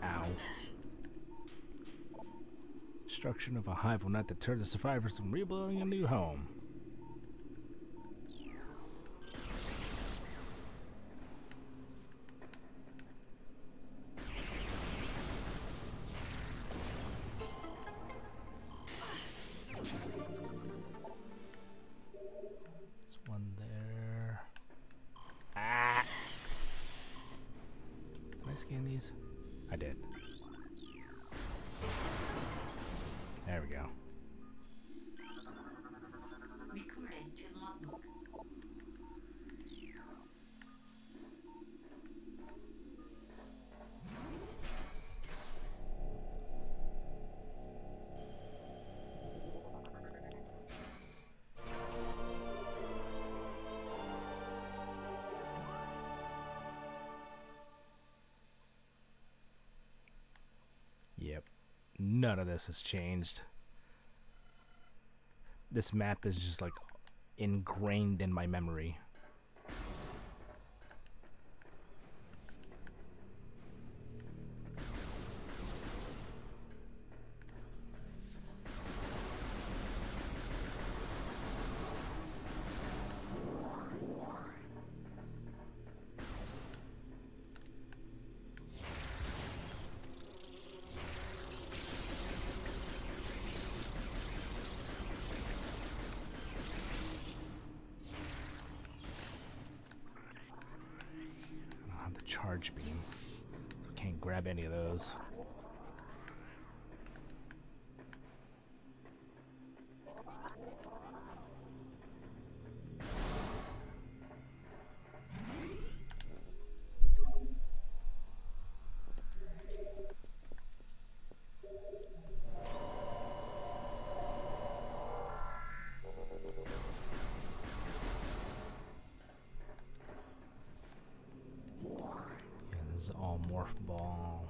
Ow. Destruction of a hive will not deter the survivors from rebuilding a new home. There's one there. Ah! Can I scan these? I did. There we go. Recording to logbook. Yep. None of this has changed. This map is just like ingrained in my memory. Charge beam, so can't grab any of those. All morph ball.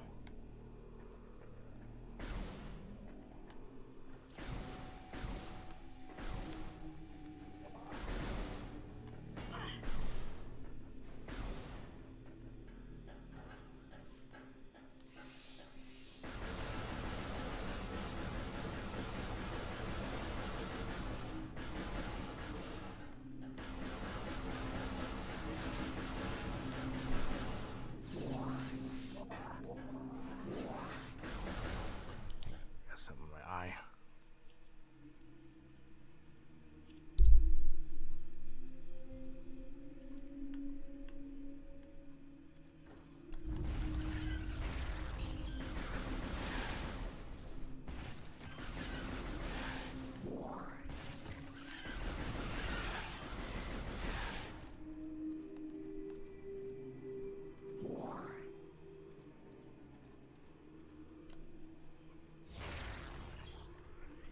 Something in my eye.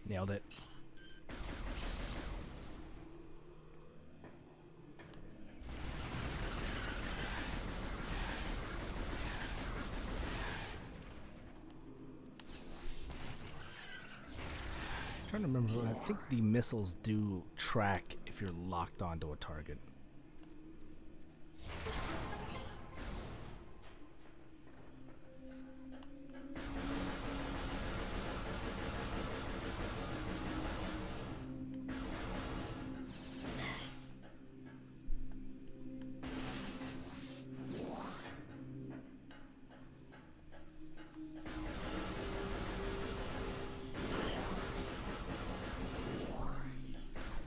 Nailed it. I'm trying to remember. I think the missiles do track if you're locked onto a target.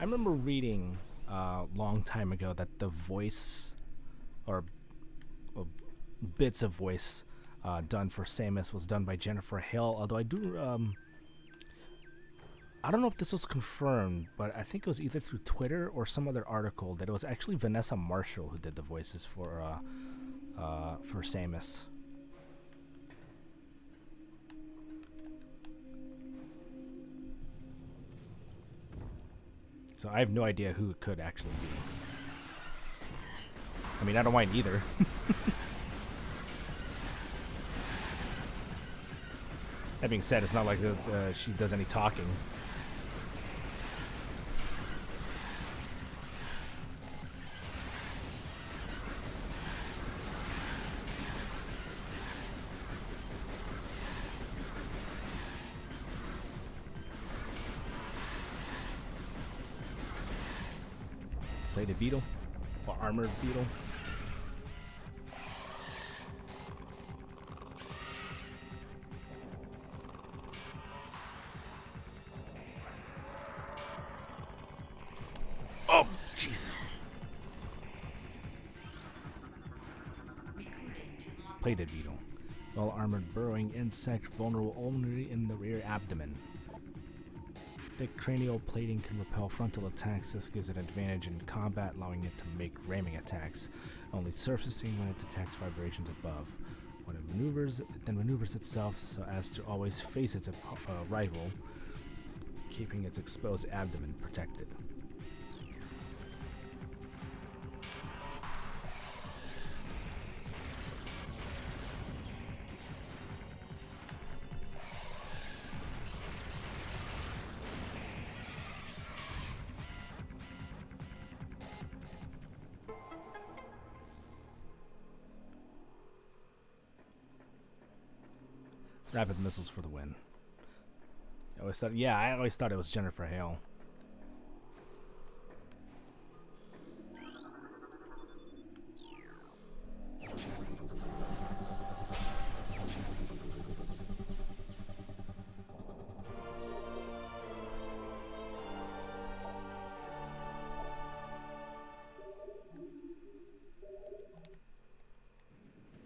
remember reading a long time ago that the voice or bits of voice done for Samus was done by Jennifer Hale. Although I don't know if this was confirmed, but I think it was either through Twitter or some other article that it was actually Vanessa Marshall who did the voices for Samus. So I have no idea who it could actually be. I mean, I don't mind either. That being said, it's not like she does any talking. Plated beetle or armored beetle. Oh, Jesus. Plated beetle. Well armored burrowing insect vulnerable only in the rear abdomen. Thick cranial plating can repel frontal attacks. This gives it an advantage in combat, allowing it to make ramming attacks, only surfacing when it detects vibrations above. When it maneuvers itself so as to always face its rival, keeping its exposed abdomen protected. Rapid missiles for the win. I always thought it was Jennifer Hale.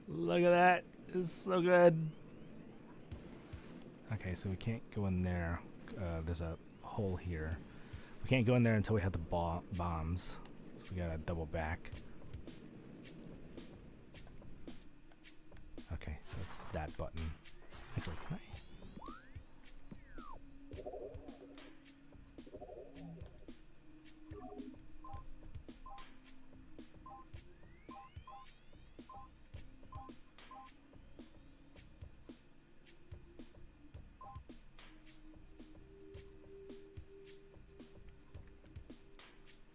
Look at that. It's so good. Okay, so we can't go in there. There's a hole here. We can't go in there until we have the bombs. So we gotta double back. Okay, so it's that button. Actually, can I?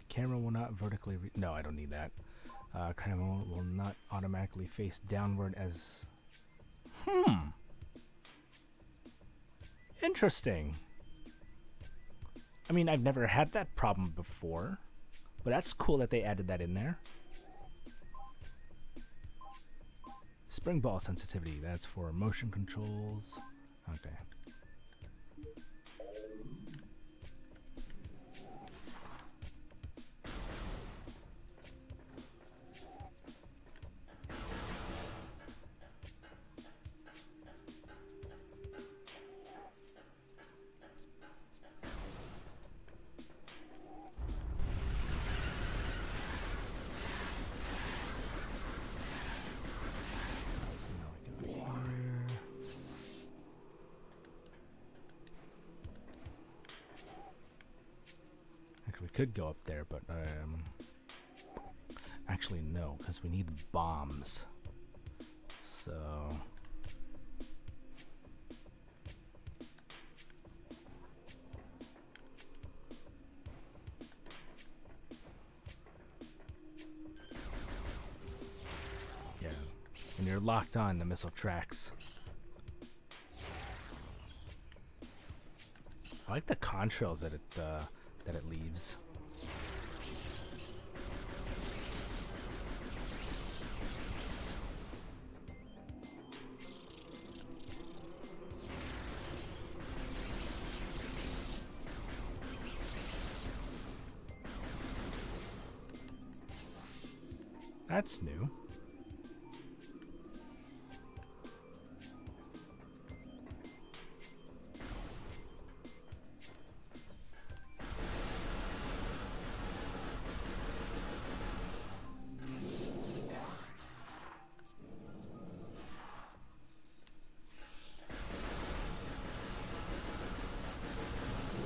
Camera will not vertically no, I don't need that. Camera will not automatically face downward as... Interesting. I mean, I've never had that problem before, but that's cool that they added that in there. Spring ball sensitivity, that's for motion controls. Okay. Could go up there, but actually no, because we need the bombs. So yeah, when you're locked on, the missile tracks. I like the contrails that it leaves. That's new.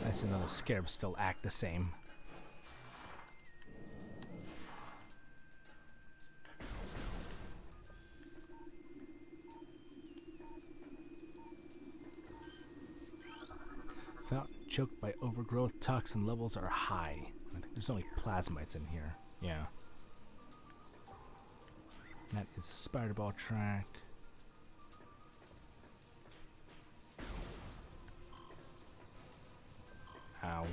Nice to know the scarabs still act the same. Fountain choked by overgrowth, toxin levels are high. I think there's only plasmites in here. Yeah. That is a spider ball track. Ow.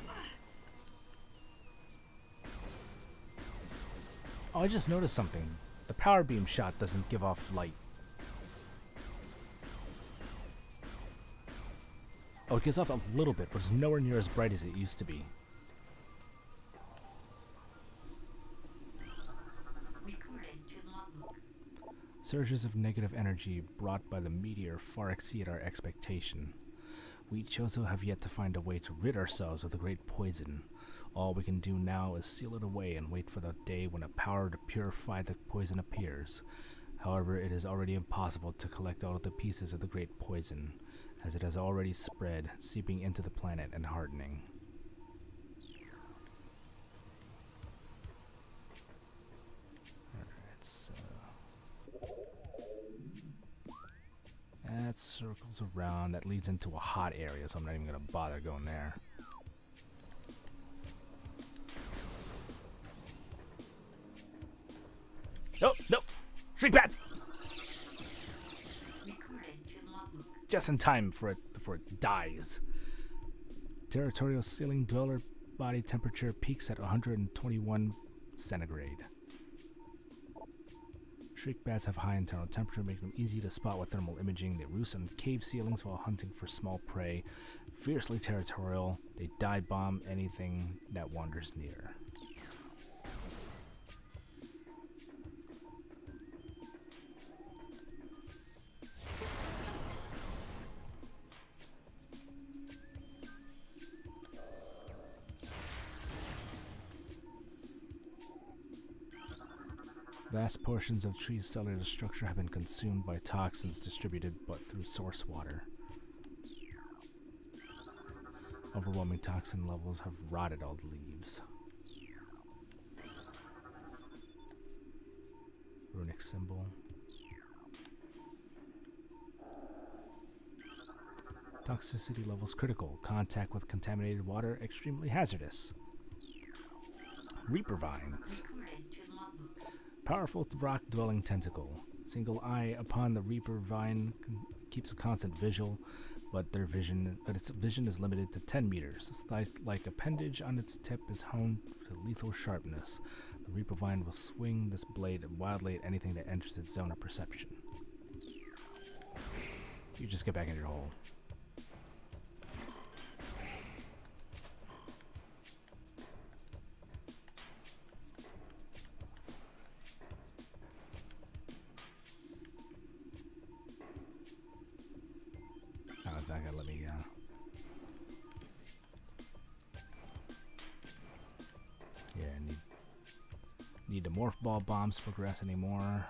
Oh, I just noticed something. The power beam shot doesn't give off light. Oh, it gives off a little bit, but it's nowhere near as bright as it used to be. Recorded to logbook. Surges of negative energy brought by the meteor far exceed our expectation. We Chozo have yet to find a way to rid ourselves of the great poison. All we can do now is seal it away and wait for the day when a power to purify the poison appears. However, it is already impossible to collect all of the pieces of the great poison, as it has already spread, seeping into the planet and hardening. Alright, so that circles around. That leads into a hot area, so I'm not even going to bother going there. Nope, nope! Shriek bat! Recorded to logbook. Just in time for it before it dies. Territorial ceiling dweller body temperature peaks at 121 centigrade. Shriek bats have high internal temperature, making them easy to spot with thermal imaging. They roost on cave ceilings while hunting for small prey. Fiercely territorial, they dive bomb anything that wanders near. Vast portions of trees' cellular structure have been consumed by toxins distributed but through source water. Overwhelming toxin levels have rotted all the leaves. Runic symbol. Toxicity levels critical. Contact with contaminated water extremely hazardous. Reaper vines. Recorded to logbook. Powerful rock-dwelling tentacle. Single eye upon the Reaper vine keeps a constant visual, but its vision is limited to 10 meters. A scythe-like appendage on its tip is honed to lethal sharpness. The Reaper vine will swing this blade wildly at anything that enters its zone of perception. You just get back in your hole. Oh, it's not gonna let me, yeah, need the morph ball bombs to progress anymore.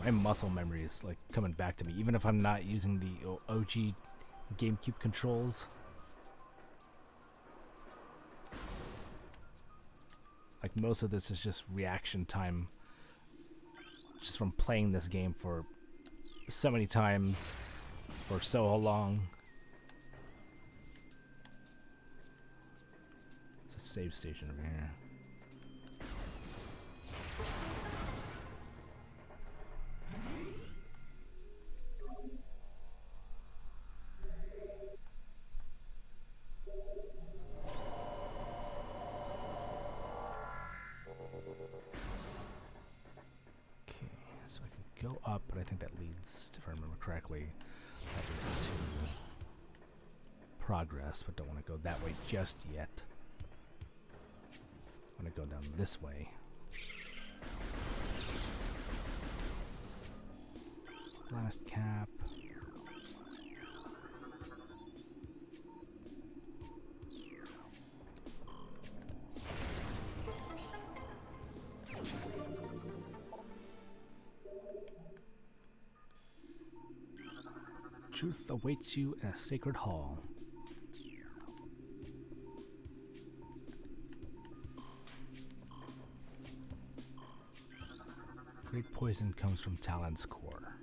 My muscle memory is like coming back to me, even if I'm not using the OG GameCube controls. Like, most of this is just reaction time, just from playing this game for so many times for so long. It's a save station over here. Go up, but I think that leads, if I remember correctly, that leads to progress, but don't want to go that way just yet. I want to go down this way. Last cap. Truth awaits you in a sacred hall. Great poison comes from Talon's core.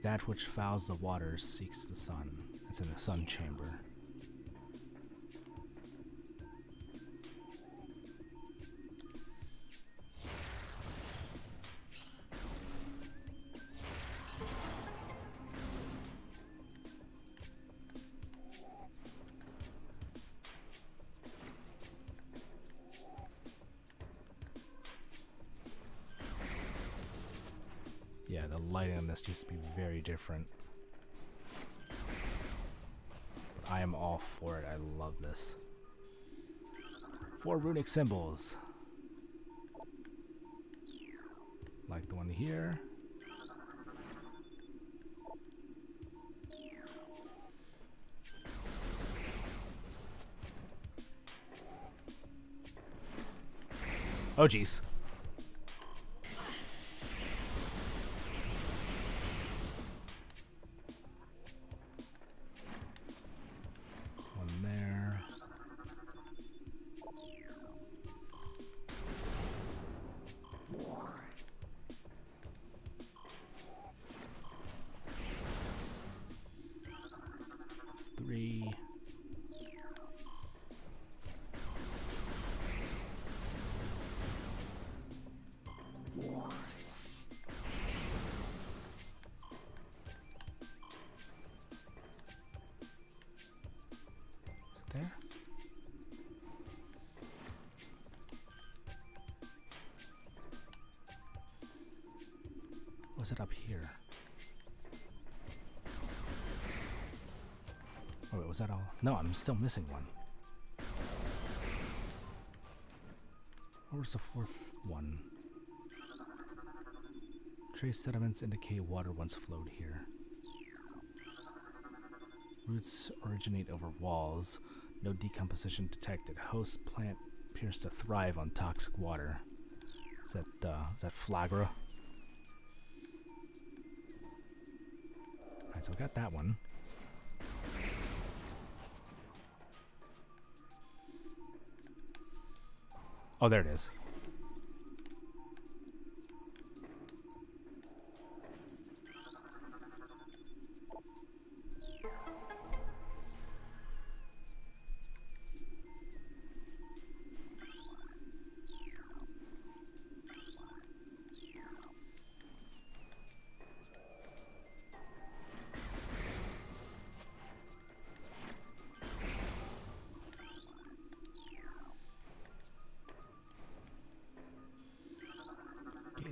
That which fouls the waters seeks the sun. It's in the sun chamber. Yeah, the lighting on this used to be very different. But I am all for it. I love this. 4 runic symbols. Like the one here. Oh, jeez. There. Was it up here? Oh wait, was that all? No, I'm still missing one. Where's the 4th one? Trace sediments indicate water once flowed here. Roots originate over walls. No decomposition detected. Host plant appears to thrive on toxic water. Is that Flagra? Alright, so I got that one. Oh, there it is.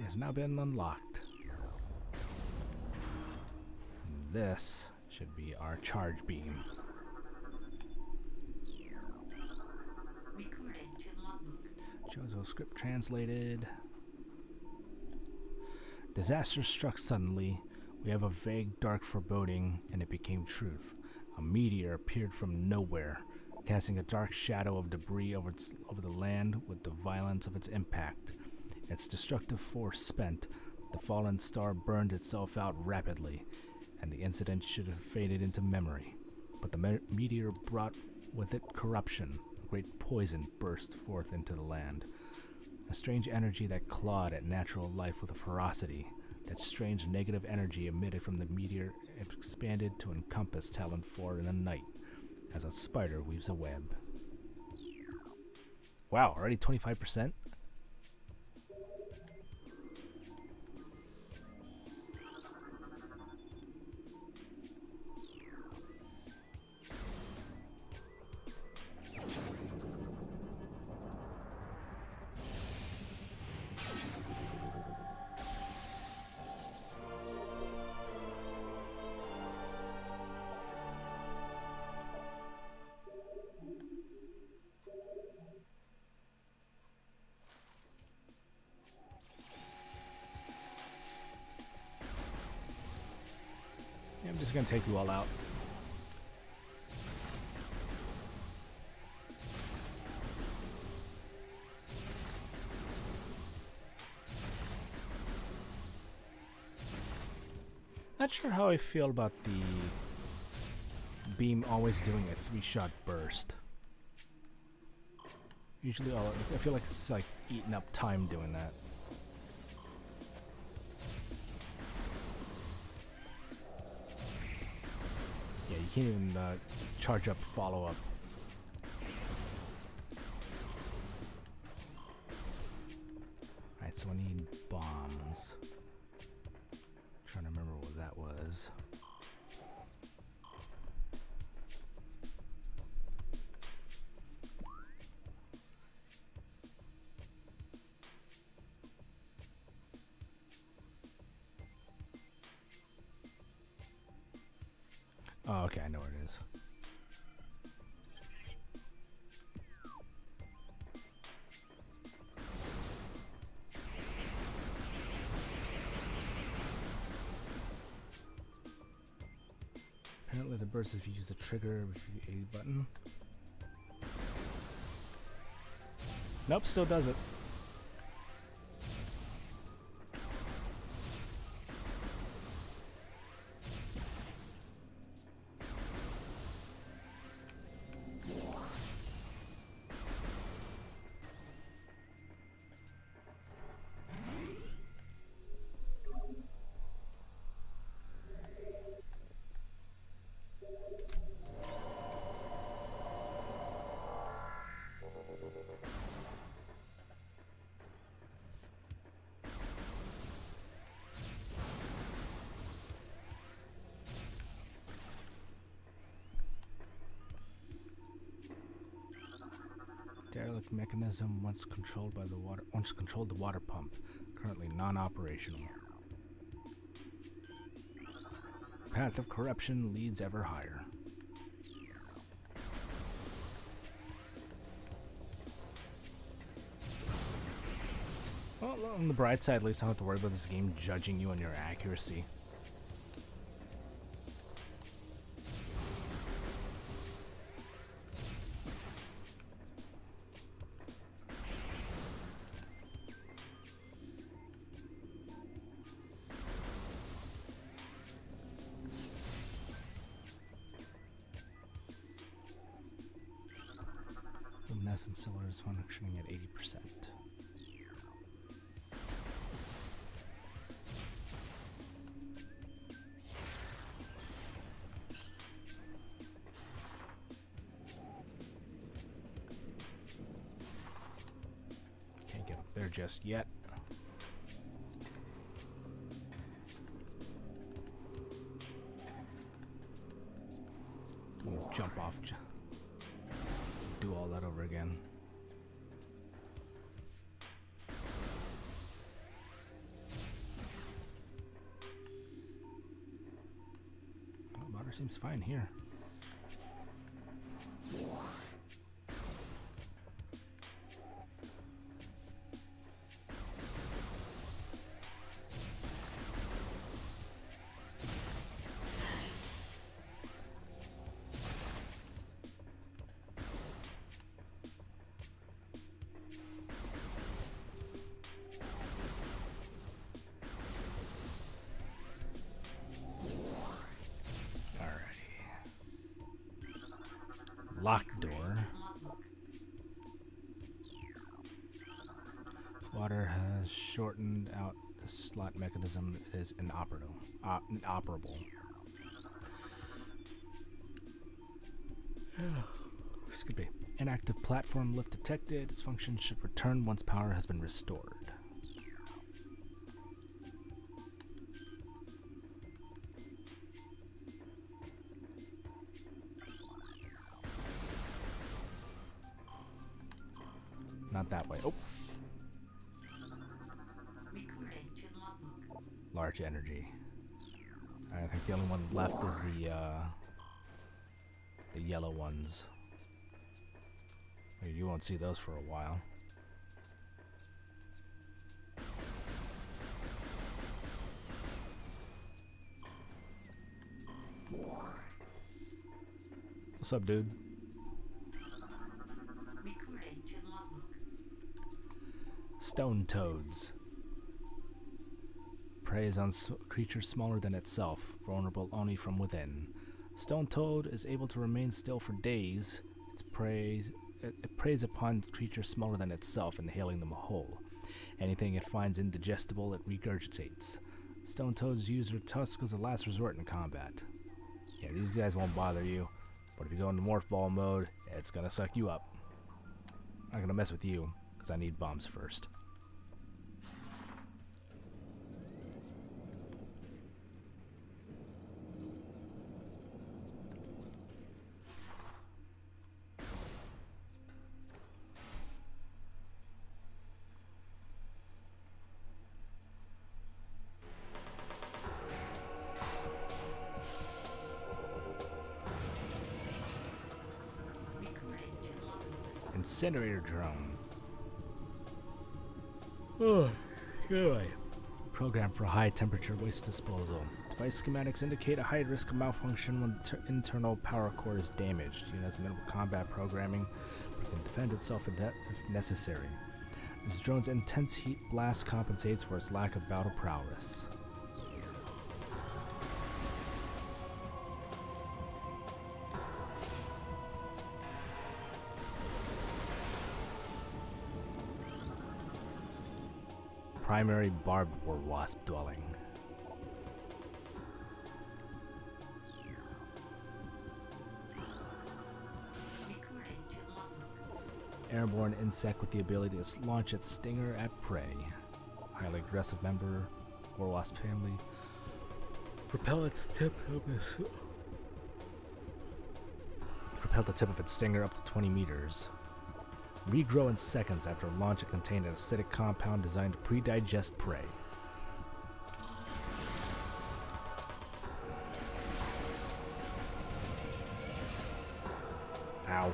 Has now been unlocked. And this should be our charge beam. Recorded to logbook. Jozo script translated. Disaster struck suddenly. We have a vague dark foreboding, and it became truth. A meteor appeared from nowhere, casting a dark shadow of debris over the land with the violence of its impact. Its destructive force spent, the fallen star burned itself out rapidly, and the incident should have faded into memory. But the meteor brought with it corruption. A great poison burst forth into the land. A strange energy that clawed at natural life with a ferocity. That strange negative energy emitted from the meteor expanded to encompass Talon 4 in the night, as a spider weaves a web. Wow, already 25%? just gonna take you all out. Not sure how I feel about the beam always doing a 3-shot burst. Usually, I feel like it's like eating up time doing that. Yeah, you can't even charge up follow-up. Alright, so I need bombs. Trying to remember what that was. Oh, okay, I know where it is. Apparently the burst if you use the trigger with the A button. Nope, still does it. Derelict mechanism once controlled the water pump, currently non-operational. Path of corruption leads ever higher. Well, on the bright side, at least I don't have to worry about this game judging you on your accuracy. Luminescent cylinder is functioning at 80%. Can't get up there just yet. Jump off. Do all that over again. Oh, water seems fine here. Locked door. Water has shortened out the slot mechanism. It is inoperable. Excuse me. Inactive platform lift detected. Its function should return once power has been restored. Not that way. Oh. Large energy. I think the only one left is the yellow ones. You won't see those for a while. What's up, dude? Recording to logbook. Stone toads. Preys on creatures smaller than itself, vulnerable only from within. Stone toad is able to remain still for days. It preys upon creatures smaller than itself, inhaling them whole. Anything it finds indigestible, it regurgitates. Stone toads use their tusks as a last resort in combat. Yeah, these guys won't bother you, but if you go into morph ball mode, it's gonna suck you up. I'm not gonna mess with you, because I need bombs first. Incinerator drone. Oh, good. Programmed for high temperature waste disposal. Device schematics indicate a high risk of malfunction when internal power core is damaged. It has minimal combat programming, but can defend itself if necessary. This drone's intense heat blast compensates for its lack of battle prowess. Primary barbed war wasp dwelling. Recording to logbook. Airborne insect with the ability to launch its stinger at prey. Highly aggressive member, war wasp family. Propel the tip of its stinger up to 20 meters. Regrow in seconds after launch. It contains an acidic compound designed to pre-digest prey. Ow.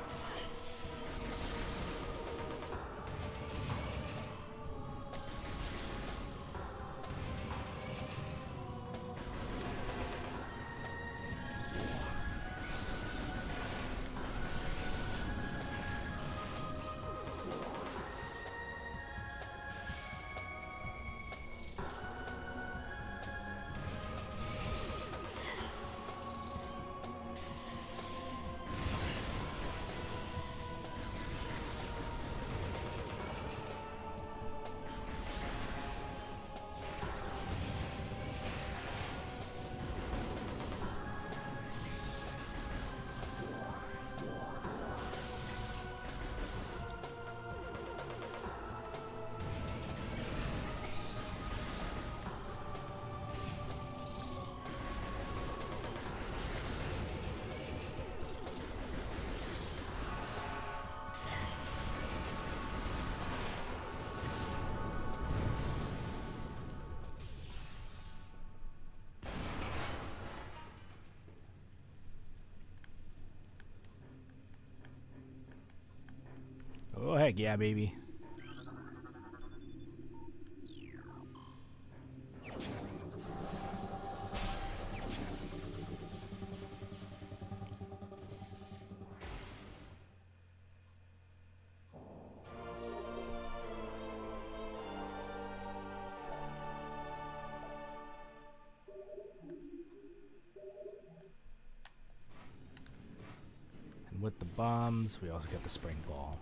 Oh, heck yeah, baby. And with the bombs, we also get the spring ball.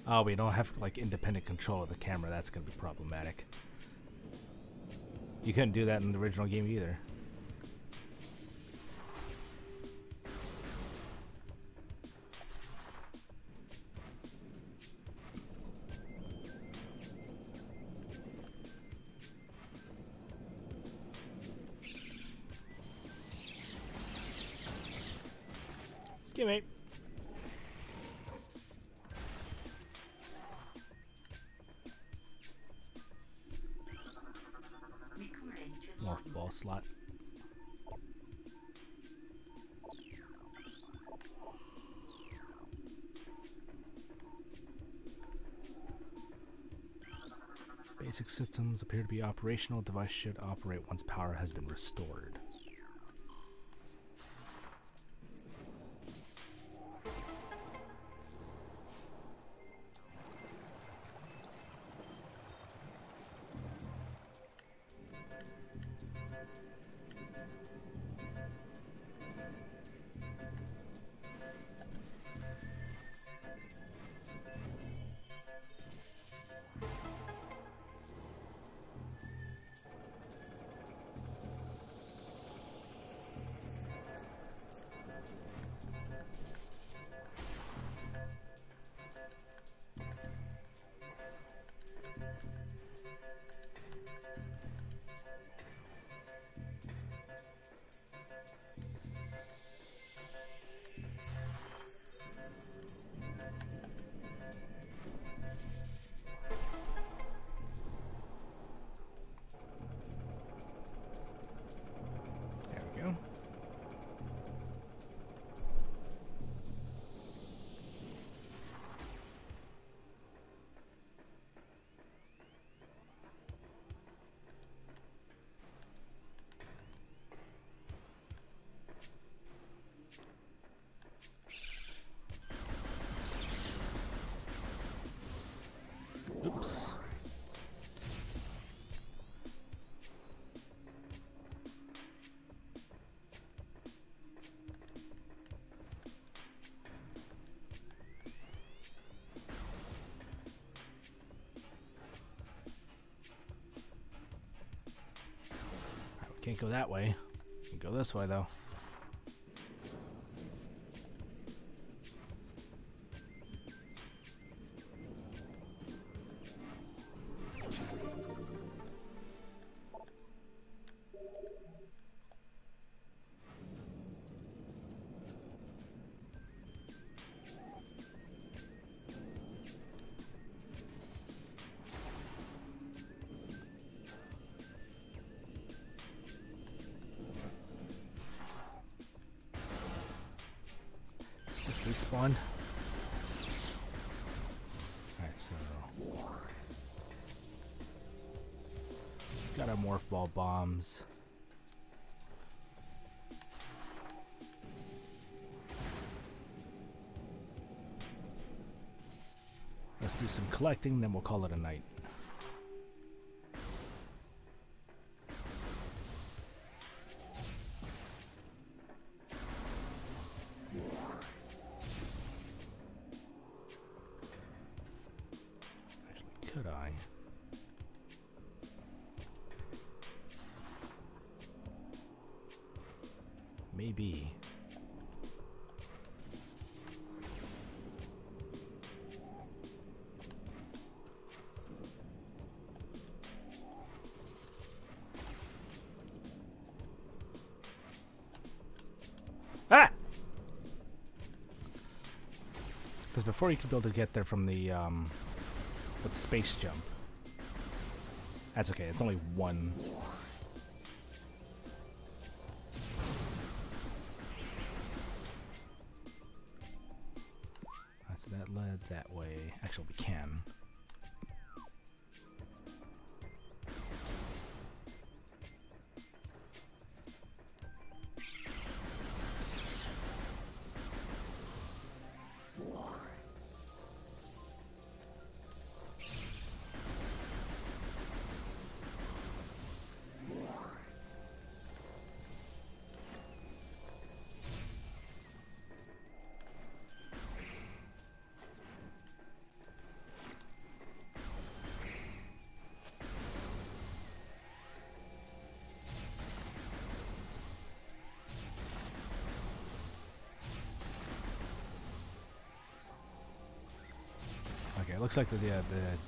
Oh, we don't have like independent control of the camera. That's gonna be problematic. You couldn't do that in the original game either. Excuse me. ball slot. Basic systems appear to be operational. Device should operate once power has been restored. Oops. Can't go that way. Can go this way though. Respawned. Alright, so got our morph ball bombs. Let's do some collecting, then we'll call it a night. Could I? Maybe. Ah! Because before you could be able to get there from the with the space jump. That's okay, it's only one. So that led that way. Actually, we can. Okay, it looks like the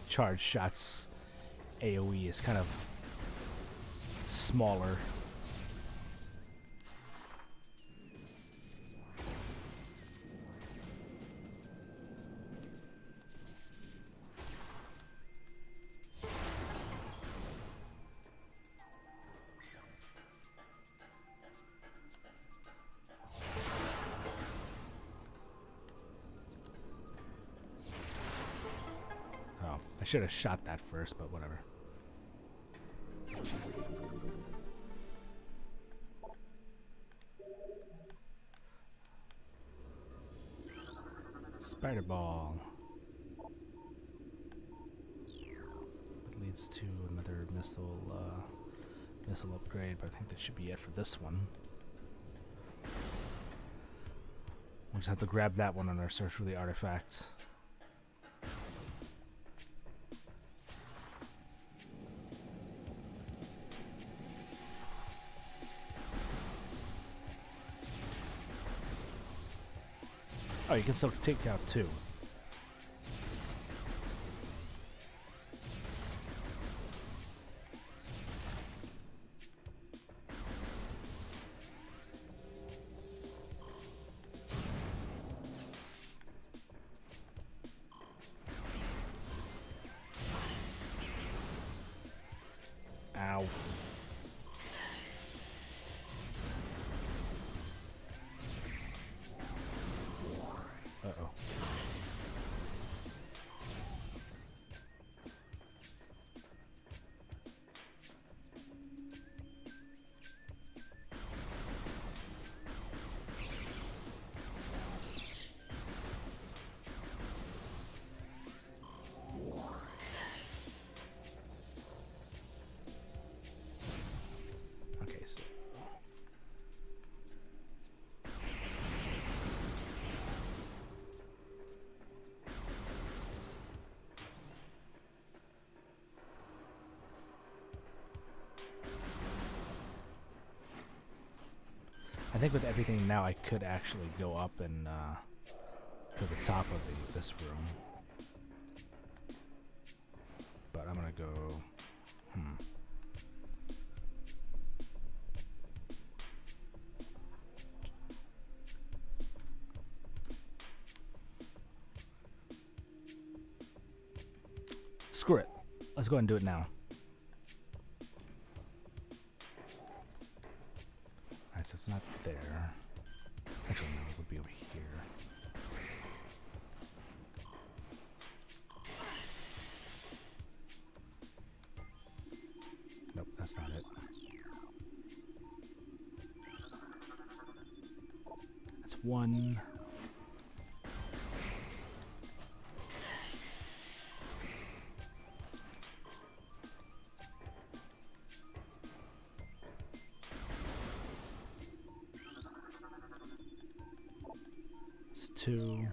charge shots AoE is kind of smaller. should have shot that first, but whatever. Spider ball. That leads to another missile upgrade, but I think that should be it for this one. We'll just have to grab that one on our search for the artifacts. Oh, you can still take out two. Ow. Uh-oh. Okay, so I think with everything now, I could actually go up and to the top of this room, but I'm gonna go. Screw it. Let's go ahead and do it now. Alright, so it's not there. Actually, no, it would be over here. Nope, that's not it. That's one. It's two.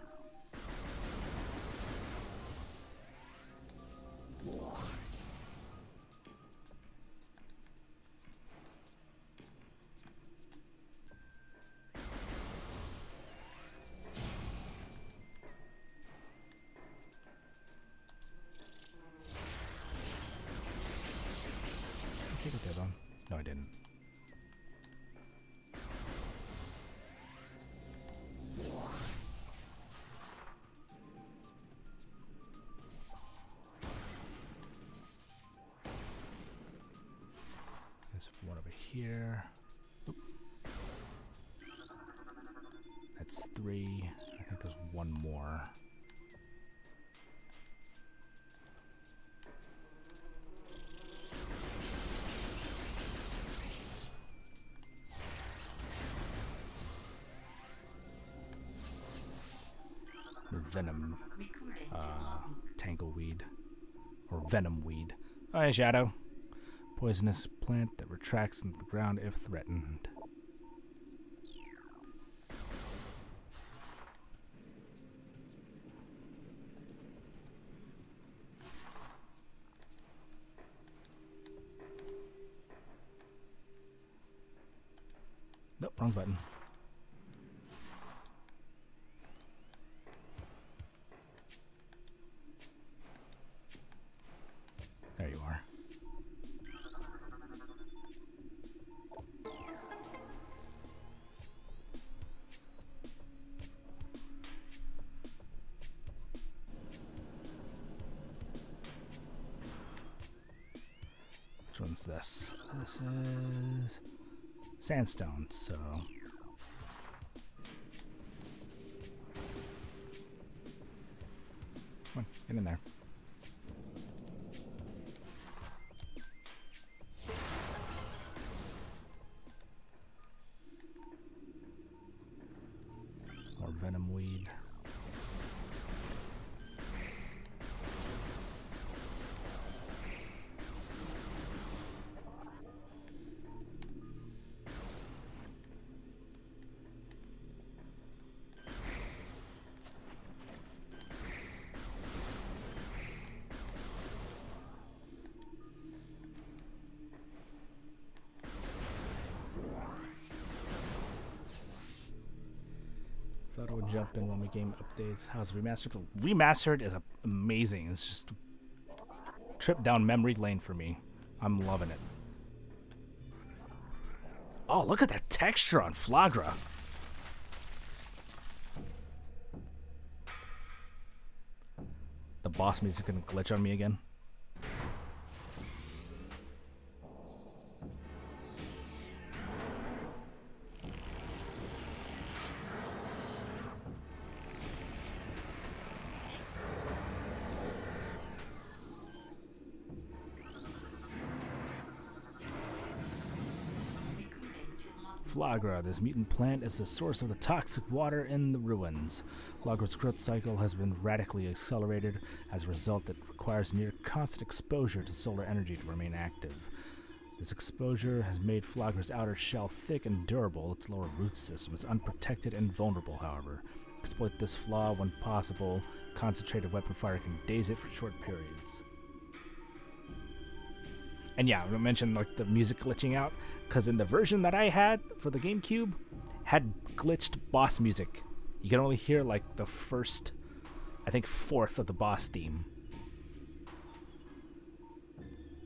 I think I did one. No, I didn't. There's one over here. Oop. That's three. I think there's one more. Venom, tangleweed, or venom weed. Oh, hey, Shadow. Poisonous plant that retracts into the ground if threatened. Nope, wrong button. There you are. Which one's this? This is sandstone, so come on, get in there. venom weed. Thought it would jump in when we game updates. How's Remastered? Remastered is amazing. It's just a trip down memory lane for me. I'm loving it. Oh, look at that texture on Flagra. The boss music gonna glitch on me again. Flagra. This mutant plant is the source of the toxic water in the ruins. Flagra's growth cycle has been radically accelerated. As a result, it requires near constant exposure to solar energy to remain active. This exposure has made Flagra's outer shell thick and durable. Its lower root system is unprotected and vulnerable, however. Exploit this flaw when possible. Concentrated weapon fire can daze it for short periods. And yeah, I mentioned like the music glitching out, because in the version that I had for the GameCube, had glitched boss music. You can only hear like the first, I think, fourth of the boss theme.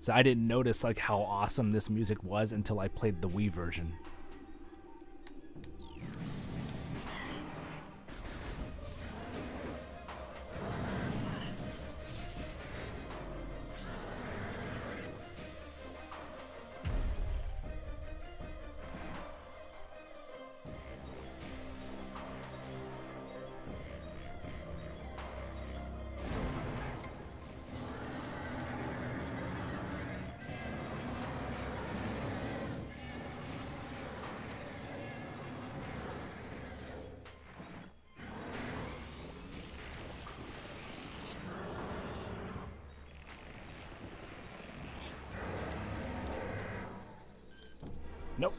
So I didn't notice like how awesome this music was until I played the Wii version. Nope.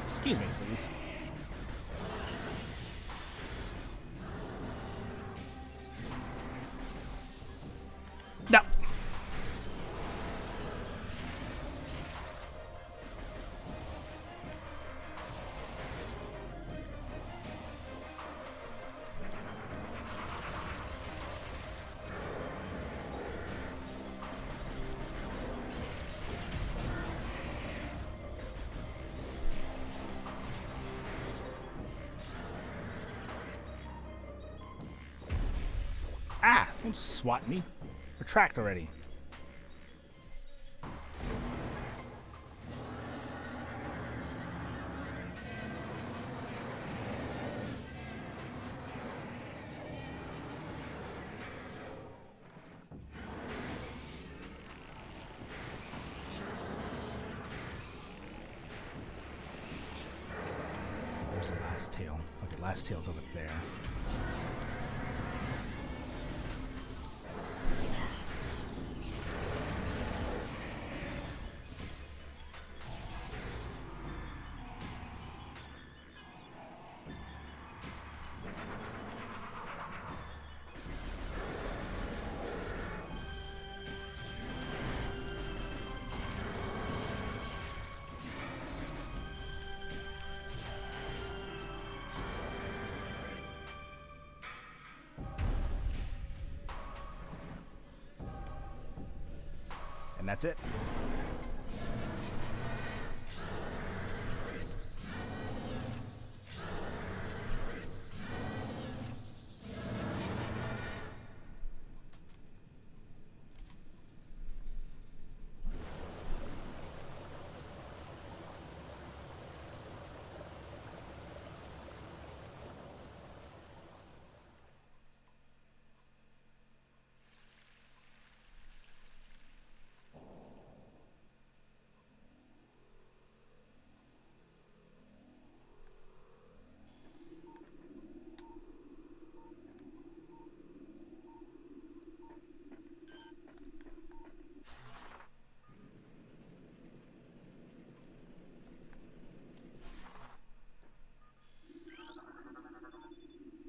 Excuse me, please. No. Ah! Don't swat me. Retract already. Where's the last tail? Okay, last tail's over there. And that's it.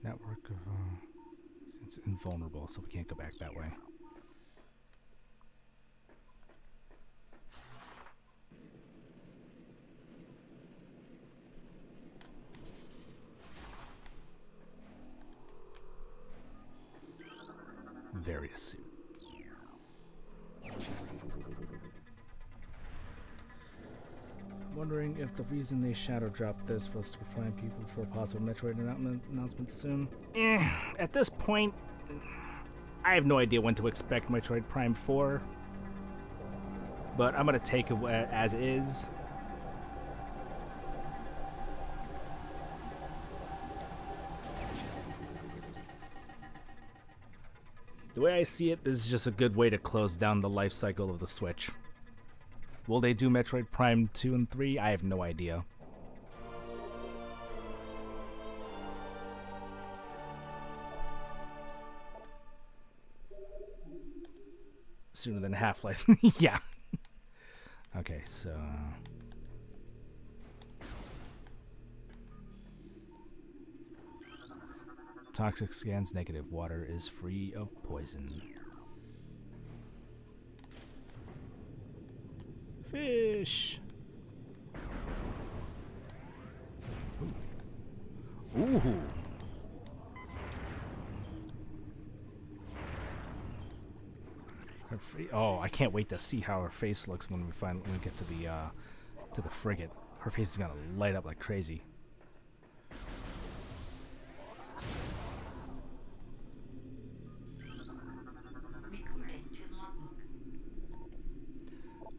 Network of, it's invulnerable, so we can't go back that way. Various suit. Wondering if the reason they shadow dropped this was to prepare people for a possible Metroid announcement soon. At this point, I have no idea when to expect Metroid Prime 4, but I'm gonna take it as is. The way I see it, this is just a good way to close down the life cycle of the Switch. Will they do Metroid Prime 2 and 3? I have no idea. Sooner than Half-Life. Yeah. Okay, so... Toxic scans negative. Water is free of poison. Fish. Ooh. Ooh. Oh, I can't wait to see how her face looks when we get to the frigate. Her face is gonna light up like crazy.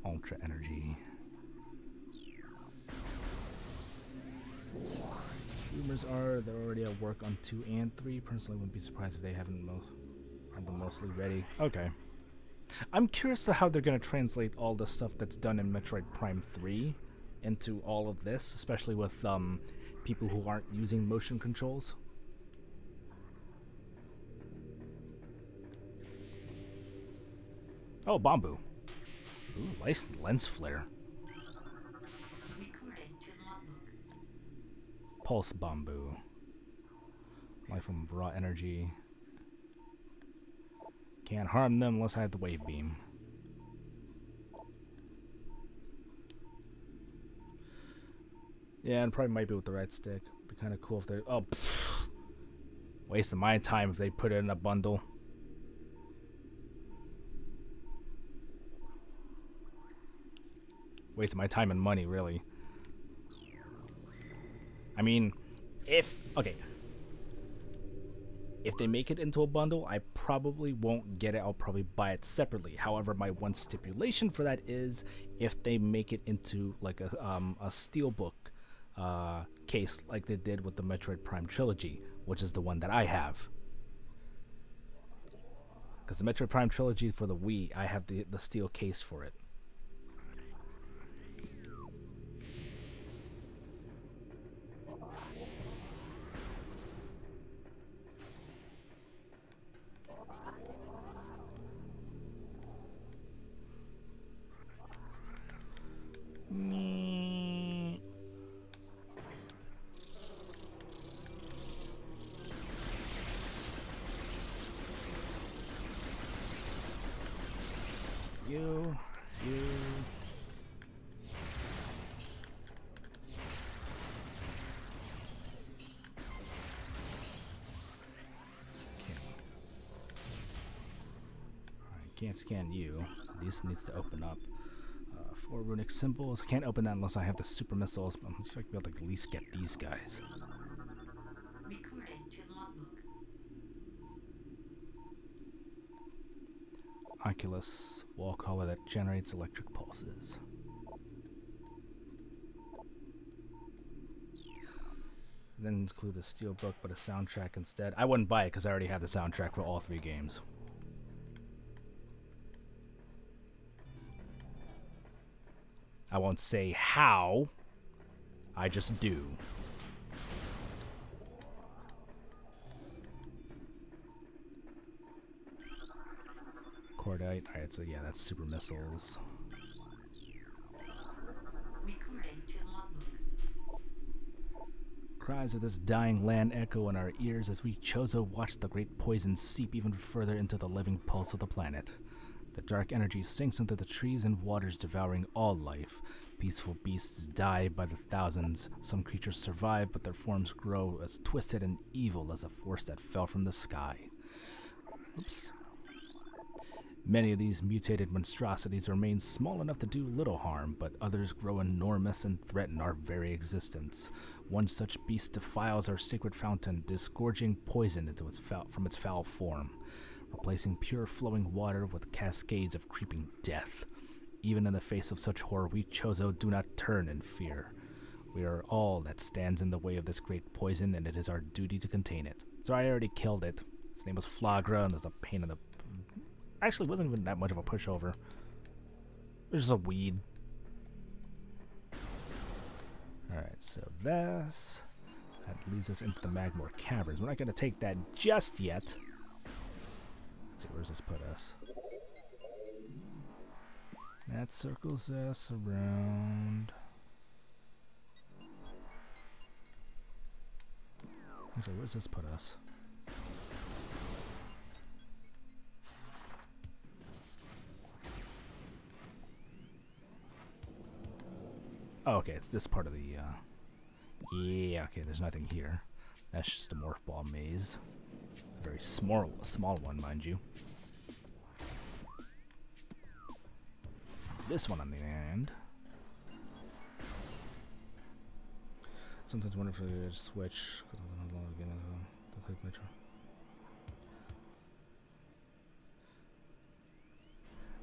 Ultra energy. Rumors are they're already at work on 2 and 3. Personally, wouldn't be surprised if they haven't had them mostly ready. Okay. I'm curious to how they're going to translate all the stuff that's done in Metroid Prime 3 into all of this, especially with people who aren't using motion controls. Oh, Bamboo. Ooh, nice lens flare. Pulse Bamboo. Life from raw energy. Can't harm them unless I have the wave beam. Yeah, and probably might be with the right stick. Be kind of cool if they... Oh, pfft. Wasting my time if they put it in a bundle. Wasting my time and money, really. I mean, if they make it into a bundle, I probably won't get it. I'll probably buy it separately. However, my one stipulation for that is if they make it into like a steelbook case like they did with the Metroid Prime trilogy, which is the one that I have. Because the Metroid Prime trilogy for the Wii, I have the steel case for it. You. I can't scan you. These needs to open up. 4 runic symbols. I can't open that unless I have the super missiles. But I'm sure I can be able to at least get these guys. Recording to logbook. Oculus wall collar that generates electric pulses. Then include the steelbook, but a soundtrack instead. I wouldn't buy it because I already have the soundtrack for all 3 games. I won't say how. I just do. Cordite. Alright, so yeah, that's super missiles. Recording to logbook. Cries of this dying land echo in our ears as we Chozo watch the great poison seep even further into the living pulse of the planet. The dark energy sinks into the trees and waters, devouring all life. Peaceful beasts die by the thousands. Some creatures survive, but their forms grow as twisted and evil as a force that fell from the sky. Oops. Many of these mutated monstrosities remain small enough to do little harm, but others grow enormous and threaten our very existence. One such beast defiles our sacred fountain, disgorging poison into from its foul form, replacing pure flowing water with cascades of creeping death. Even in the face of such horror, we Chozo do not turn in fear. We are all that stands in the way of this great poison, and it is our duty to contain it. So I already killed it. Its name was Flagra, and it was a pain in the... Actually, it wasn't even that much of a pushover. It was just a weed. Alright, so that leads us into the Magmore Caverns. We're not going to take that just yet. Let's see, where does this put us? That circles us around. Actually, where does this put us? Oh, okay, it's this part of the, yeah, okay, there's nothing here. That's just a morph ball maze. A very small one, mind you. This one, on the other hand. Sometimes wonder if I switch.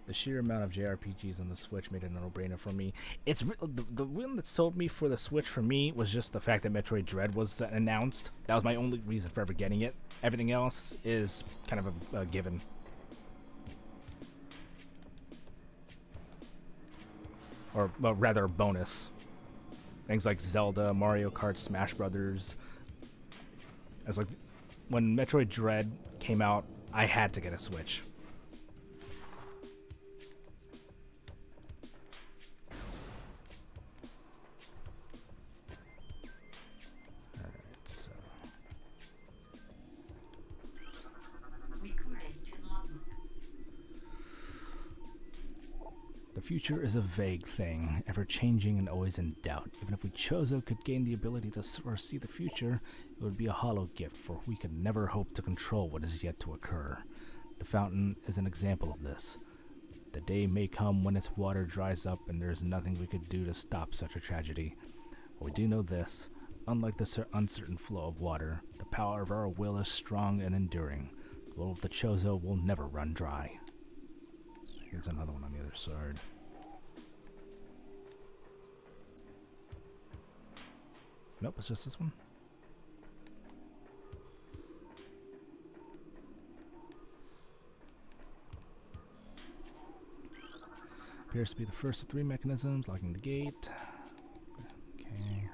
The sheer amount of JRPGs on the Switch made it a no-brainer for me. It's the one that sold me for the Switch for me was just the fact that Metroid Dread was announced. That was my only reason for ever getting it. Everything else is kind of a given. Or rather a bonus. Things like Zelda, Mario Kart, Smash Brothers. As like when Metroid Dread came out, I had to get a Switch. The future is a vague thing, ever-changing and always in doubt. Even if we Chozo could gain the ability to foresee the future, it would be a hollow gift, for we could never hope to control what is yet to occur. The fountain is an example of this. The day may come when its water dries up and there is nothing we could do to stop such a tragedy. But we do know this. Unlike the uncertain flow of water, the power of our will is strong and enduring. The will of the Chozo will never run dry. Here's another one on the other side. Nope, it's just this one. Appears to be the first of 3 mechanisms, locking the gate. Okay.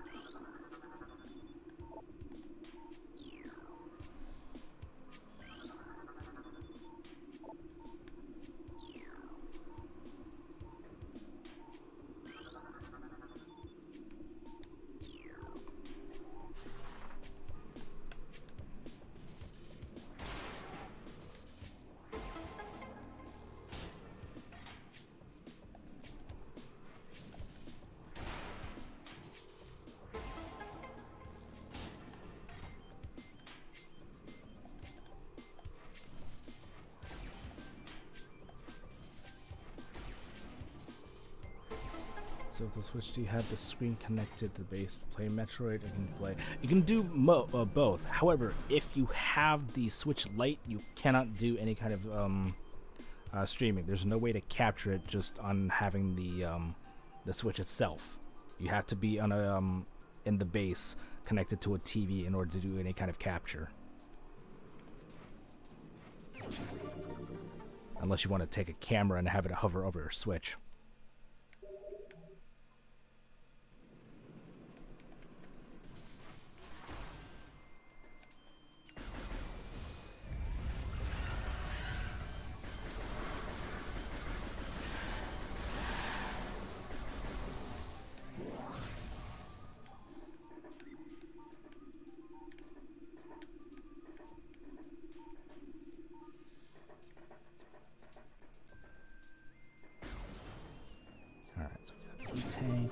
of the Switch, do you have the screen connected to the base to play Metroid? You can do both. However, if you have the Switch Lite, you cannot do any kind of streaming. There's no way to capture it just on having the Switch itself. You have to be on a in the base connected to a TV in order to do any kind of capture. Unless you want to take a camera and have it hover over your Switch. Tank.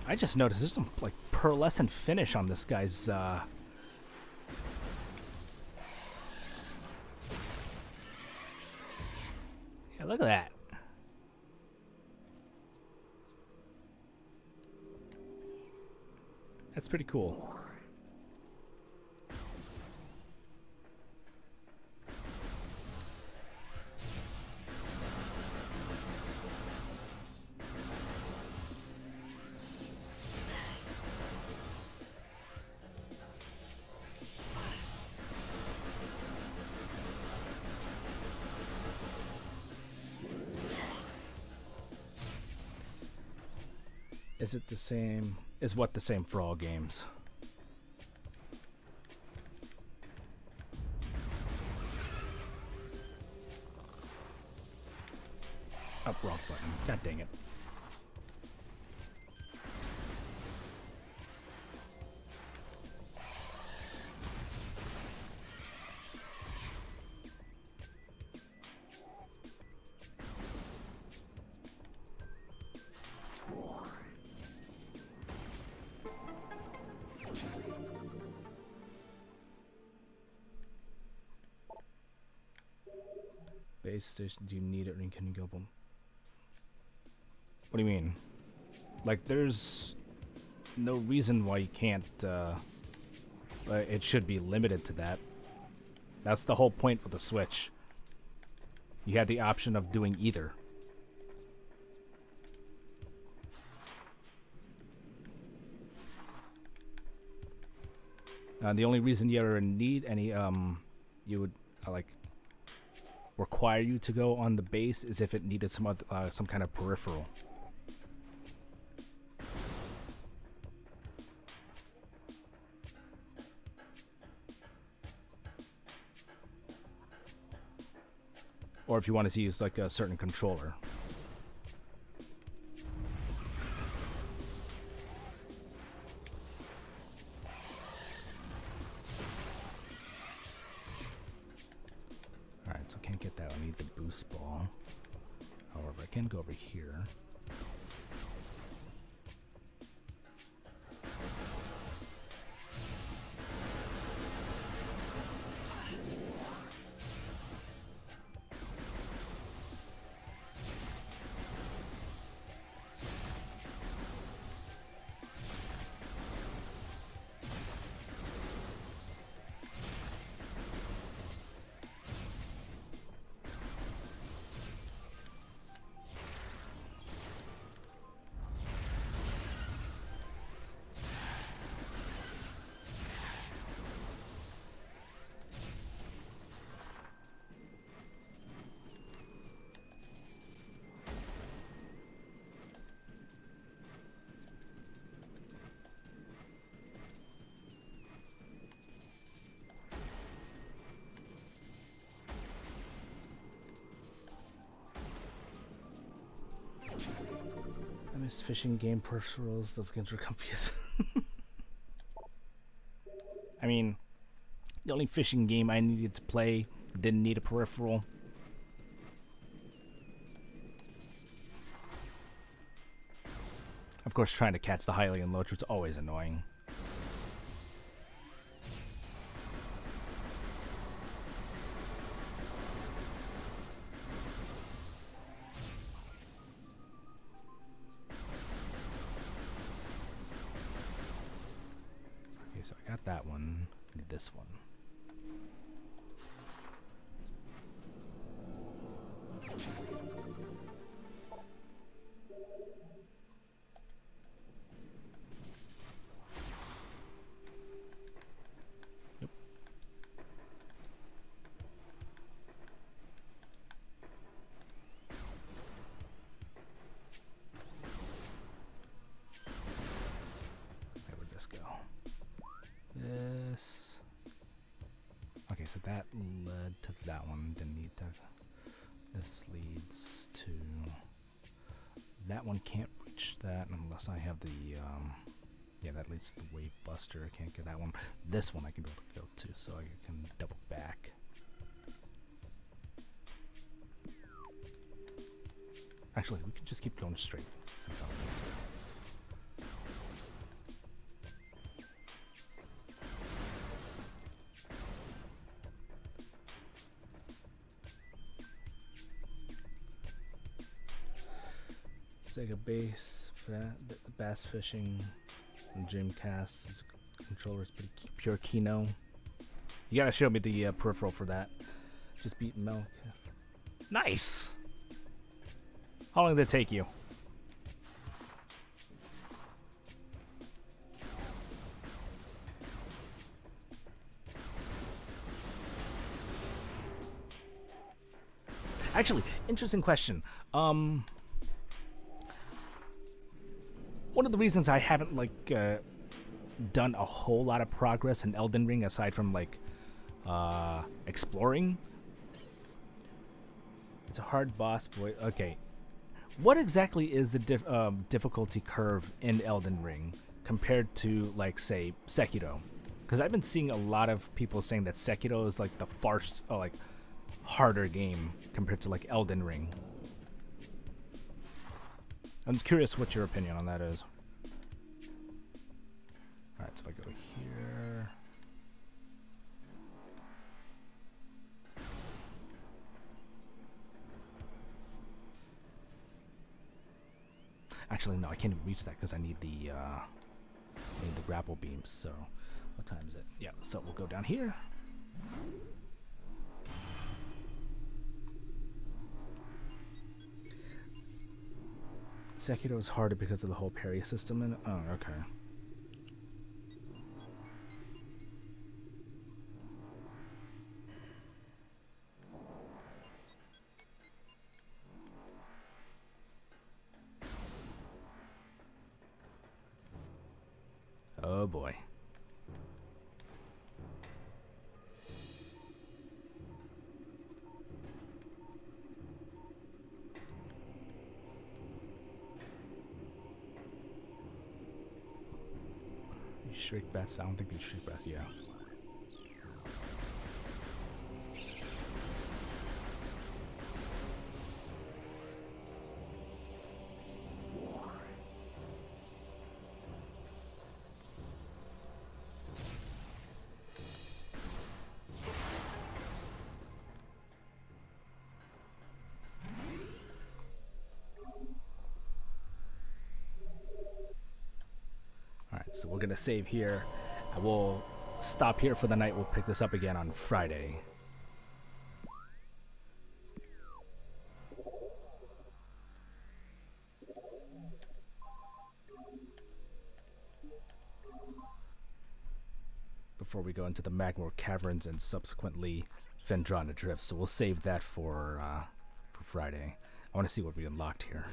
I just noticed there's some like pearlescent finish on this guy's yeah, look at that. That's pretty cool. Is it the same? Is what the same for all games? Oh, wrong button. God dang it. Base station, do you need it or can you go boom? What do you mean? Like, there's no reason why you can't, it should be limited to that. That's the whole point with the Switch. You have the option of doing either. The only reason you ever need any, you would, like, require you to go on the base is if it needed some other, some kind of peripheral. Or if you wanted to use like a certain controller. Alright, so can't get that. I need the boost ball. However, I can go over here. I miss fishing game peripherals. Those games were confusing. I mean, the only fishing game I needed to play didn't need a peripheral. Of course, trying to catch the Hylian Loach was always annoying. Okay, so I got that one. Need this one. This. Okay, so that led to that one. Didn't need to. This leads to that one. Can't reach that unless I have the. Yeah, that leads to the Wave Buster. I can't get that one. This one I can be able to go to, so I can double back. Actually, we can just keep going straight since I don't need to. Sega Bass, Bass Fishing, and Dreamcast controllers, pretty pure Kino. You gotta show me the peripheral for that. Just beat Milk. Nice! How long did it take you? Actually, interesting question. One of the reasons I haven't done a whole lot of progress in Elden Ring aside from exploring. It's a hard boss, boy. Okay, what exactly is the difficulty curve in Elden Ring compared to say Sekiro? Because I've been seeing a lot of people saying that Sekiro is the farce, harder game compared to Elden Ring. I'm just curious what your opinion on that is. Alright, so if I go here. Actually, no, I can't even reach that because I need the grapple beams. So, what time is it? Yeah, so we'll go down here. Sekiro is harder because of the whole parry system. And oh, okay. Oh boy. Shrink bats. I don't think they shrink bats. Yeah. So we're gonna save here. I will stop here for the night. We'll pick this up again on Friday. Before we go into the Magmor Caverns and subsequently Phendrana Drift. So we'll save that for Friday. I want to see what we unlocked here.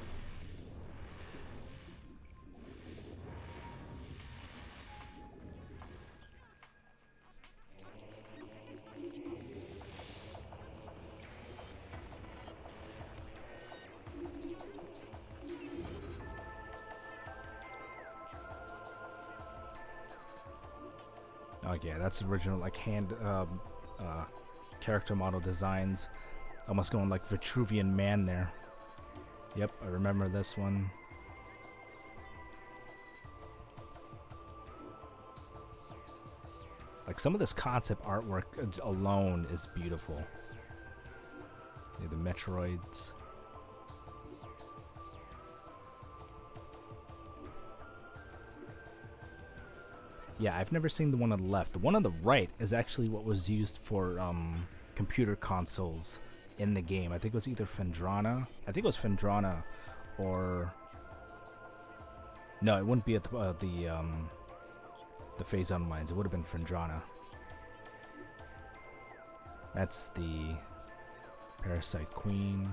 Oh yeah, that's original hand character model designs. Almost going Vitruvian Man there. Yep, I remember this one. Like some of this concept artwork alone is beautiful. Yeah, the Metroids. Yeah, I've never seen the one on the left. The one on the right is actually what was used for computer consoles in the game. I think it was either Fendrana. I think it was Fendrana, or no, it wouldn't be at the phase-on mines. It would have been Fendrana. That's the Parasite Queen,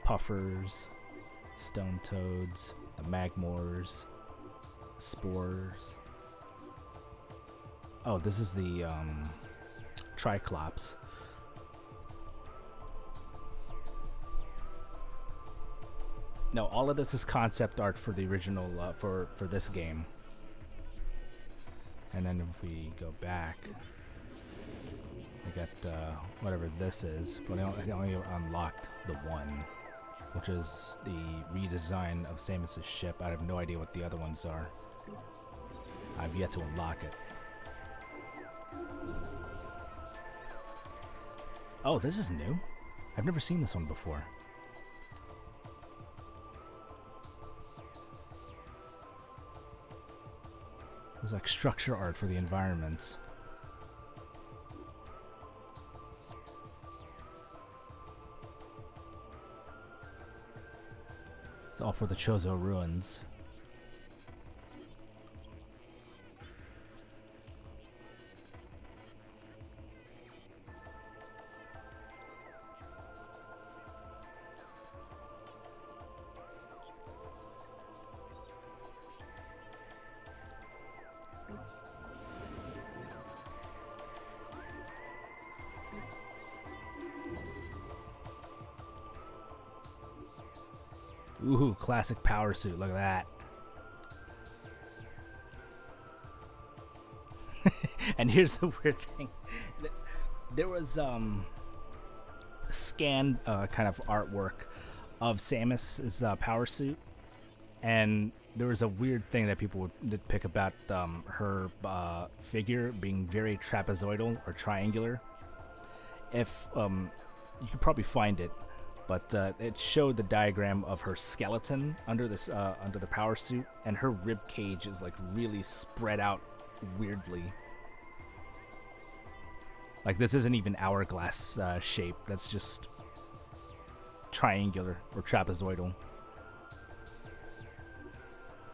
Puffers, Stone Toads, the Magmors, Spores. Oh, this is the Triclops. No, all of this is concept art for the original, for this game. And then if we go back, we got whatever this is, but I only unlocked the one, which is the redesign of Samus's ship. I have no idea what the other ones are. I've yet to unlock it. Oh, this is new. I've never seen this one before. There's like structure art for the environments. It's all for the Chozo ruins. Ooh, classic power suit. Look at that. And here's the weird thing. There was scanned kind of artwork of Samus's power suit, and there was a weird thing that people would pick about her figure being very trapezoidal or triangular. If you could probably find it, but it showed the diagram of her skeleton under this under the power suit, and her rib cage is like really spread out weirdly. Like this isn't even hourglass shape. That's just triangular or trapezoidal.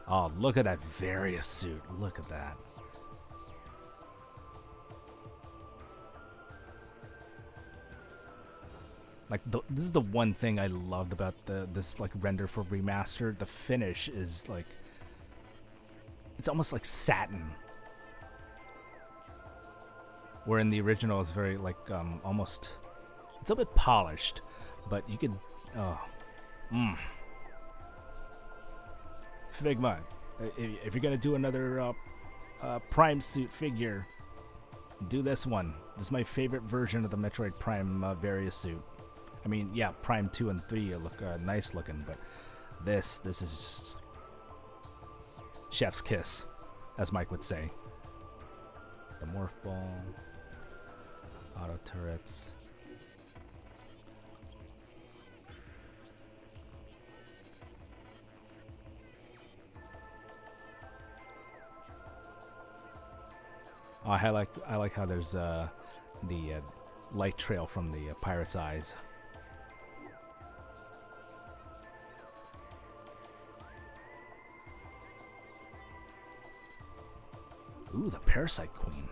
Oh, look at that Various suit. Look at that. Like this is the one thing I loved about this like render for remastered. The finish is like, it's almost like satin. Where in the original it's very like almost, it's a bit polished, but you could Figma, if you're gonna do another Prime suit figure, do this one. This is my favorite version of the Metroid Prime Various suit. I mean, yeah, Prime 2 and 3 look nice looking, but this is just chef's kiss, as Mike would say. The morph ball, auto turrets. Oh, I like how there's the light trail from the pirate's eyes. Ooh, the Parasite Queen.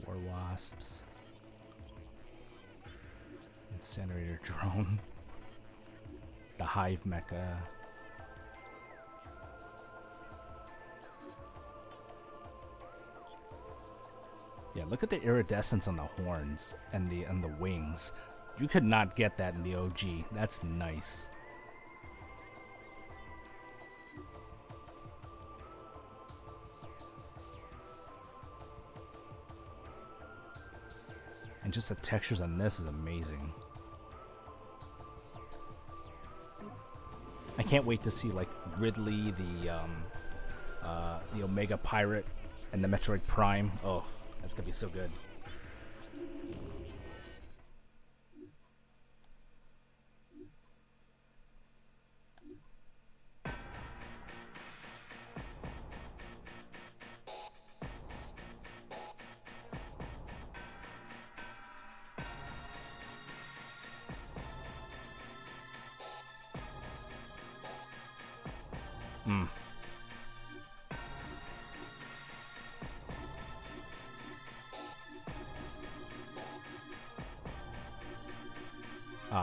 War wasps. Incinerator drone. The hive mecha. Yeah, look at the iridescence on the horns and the wings. You could not get that in the OG. That's nice. And just the textures on this is amazing. I can't wait to see like Ridley, the Omega Pirate, and the Metroid Prime. Oh, that's gonna be so good.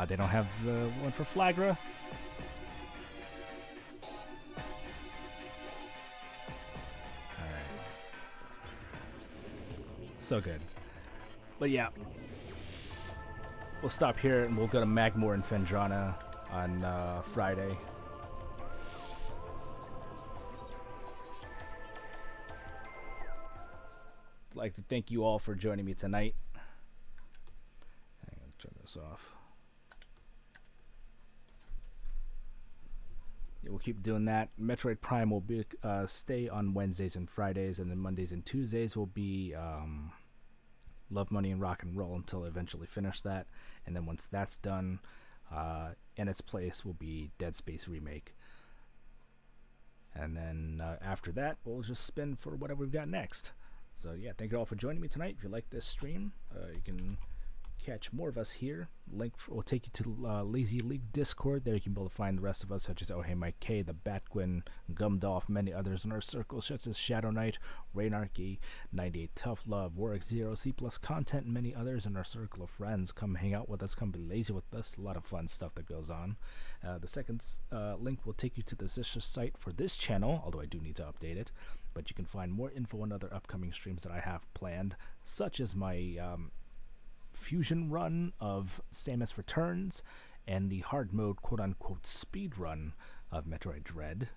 They don't have the one for Flagra. Alright. So good. But yeah. We'll stop here and we'll go to Magmore and Fendrana on Friday. I'd like to thank you all for joining me tonight. I'm going to turn this off. Yeah, we'll keep doing that. Metroid Prime will be stay on Wednesdays and Fridays, and then Mondays and Tuesdays will be Love, Money, and Rock and Roll until I eventually finish that. And then once that's done, in its place will be Dead Space Remake. And then after that, we'll just spin for whatever we've got next. So yeah, thank you all for joining me tonight. If you like this stream, you can catch more of us here. Link will take you to Lazy League Discord. There you can be able to find the rest of us, such as Oh Hey Mike K, the Batgwin, Gumdolph, many others in our circle, such as Shadow Knight, Rainarchy, 98 Tough Love, Warwick Zero, C Plus Content, and many others in our circle of friends. Come hang out with us, come be lazy with us. A lot of fun stuff that goes on. The second link will take you to the sister site for this channel, although I do need to update it. But you can find more info on other upcoming streams that I have planned, such as my fusion run of Samus Returns and the hard mode quote-unquote speed run of Metroid Dread,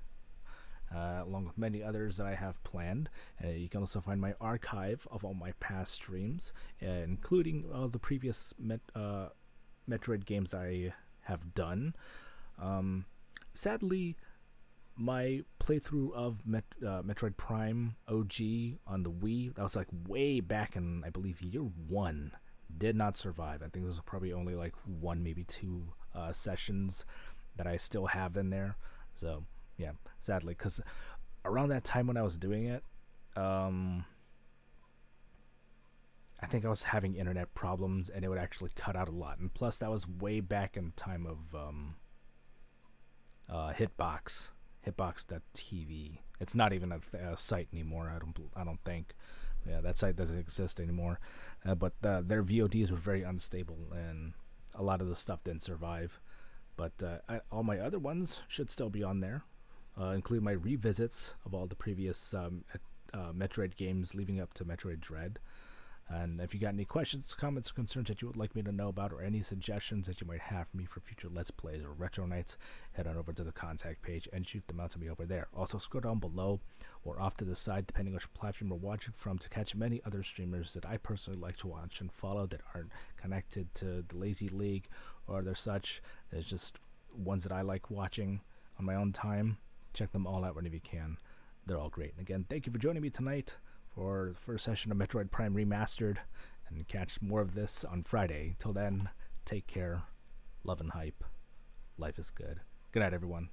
along with many others that I have planned. You can also find my archive of all my past streams, including all the previous Metroid games I have done. Sadly, my playthrough of Metroid Prime OG on the Wii, that was like way back in, I believe, year 1, did not survive. I think there was probably only like 1, maybe 2 sessions that I still have in there. So yeah, sadly, because around that time when I was doing it, I think I was having internet problems and it would actually cut out a lot. And plus, that was way back in the time of Hitbox.tv. It's not even a site anymore. I don't think. Yeah, that site doesn't exist anymore. But their VODs were very unstable, and a lot of the stuff didn't survive. But all my other ones should still be on there, including my revisits of all the previous Metroid games leading up to Metroid Dread. And if you got any questions, comments, or concerns that you would like me to know about, or any suggestions that you might have for me for future Let's Plays or Retro Nights, head on over to the contact page and shoot them out to me over there. Also, scroll down below or off to the side, depending on which platform you're watching from, to catch many other streamers that I personally like to watch and follow that aren't connected to the Lazy League or other such. There's just ones that I like watching on my own time. Check them all out whenever you can. They're all great. And again, thank you for joining me tonight for the first session of Metroid Prime Remastered, and catch more of this on Friday. Till then, take care, love and hype. Life is good. Good night, everyone.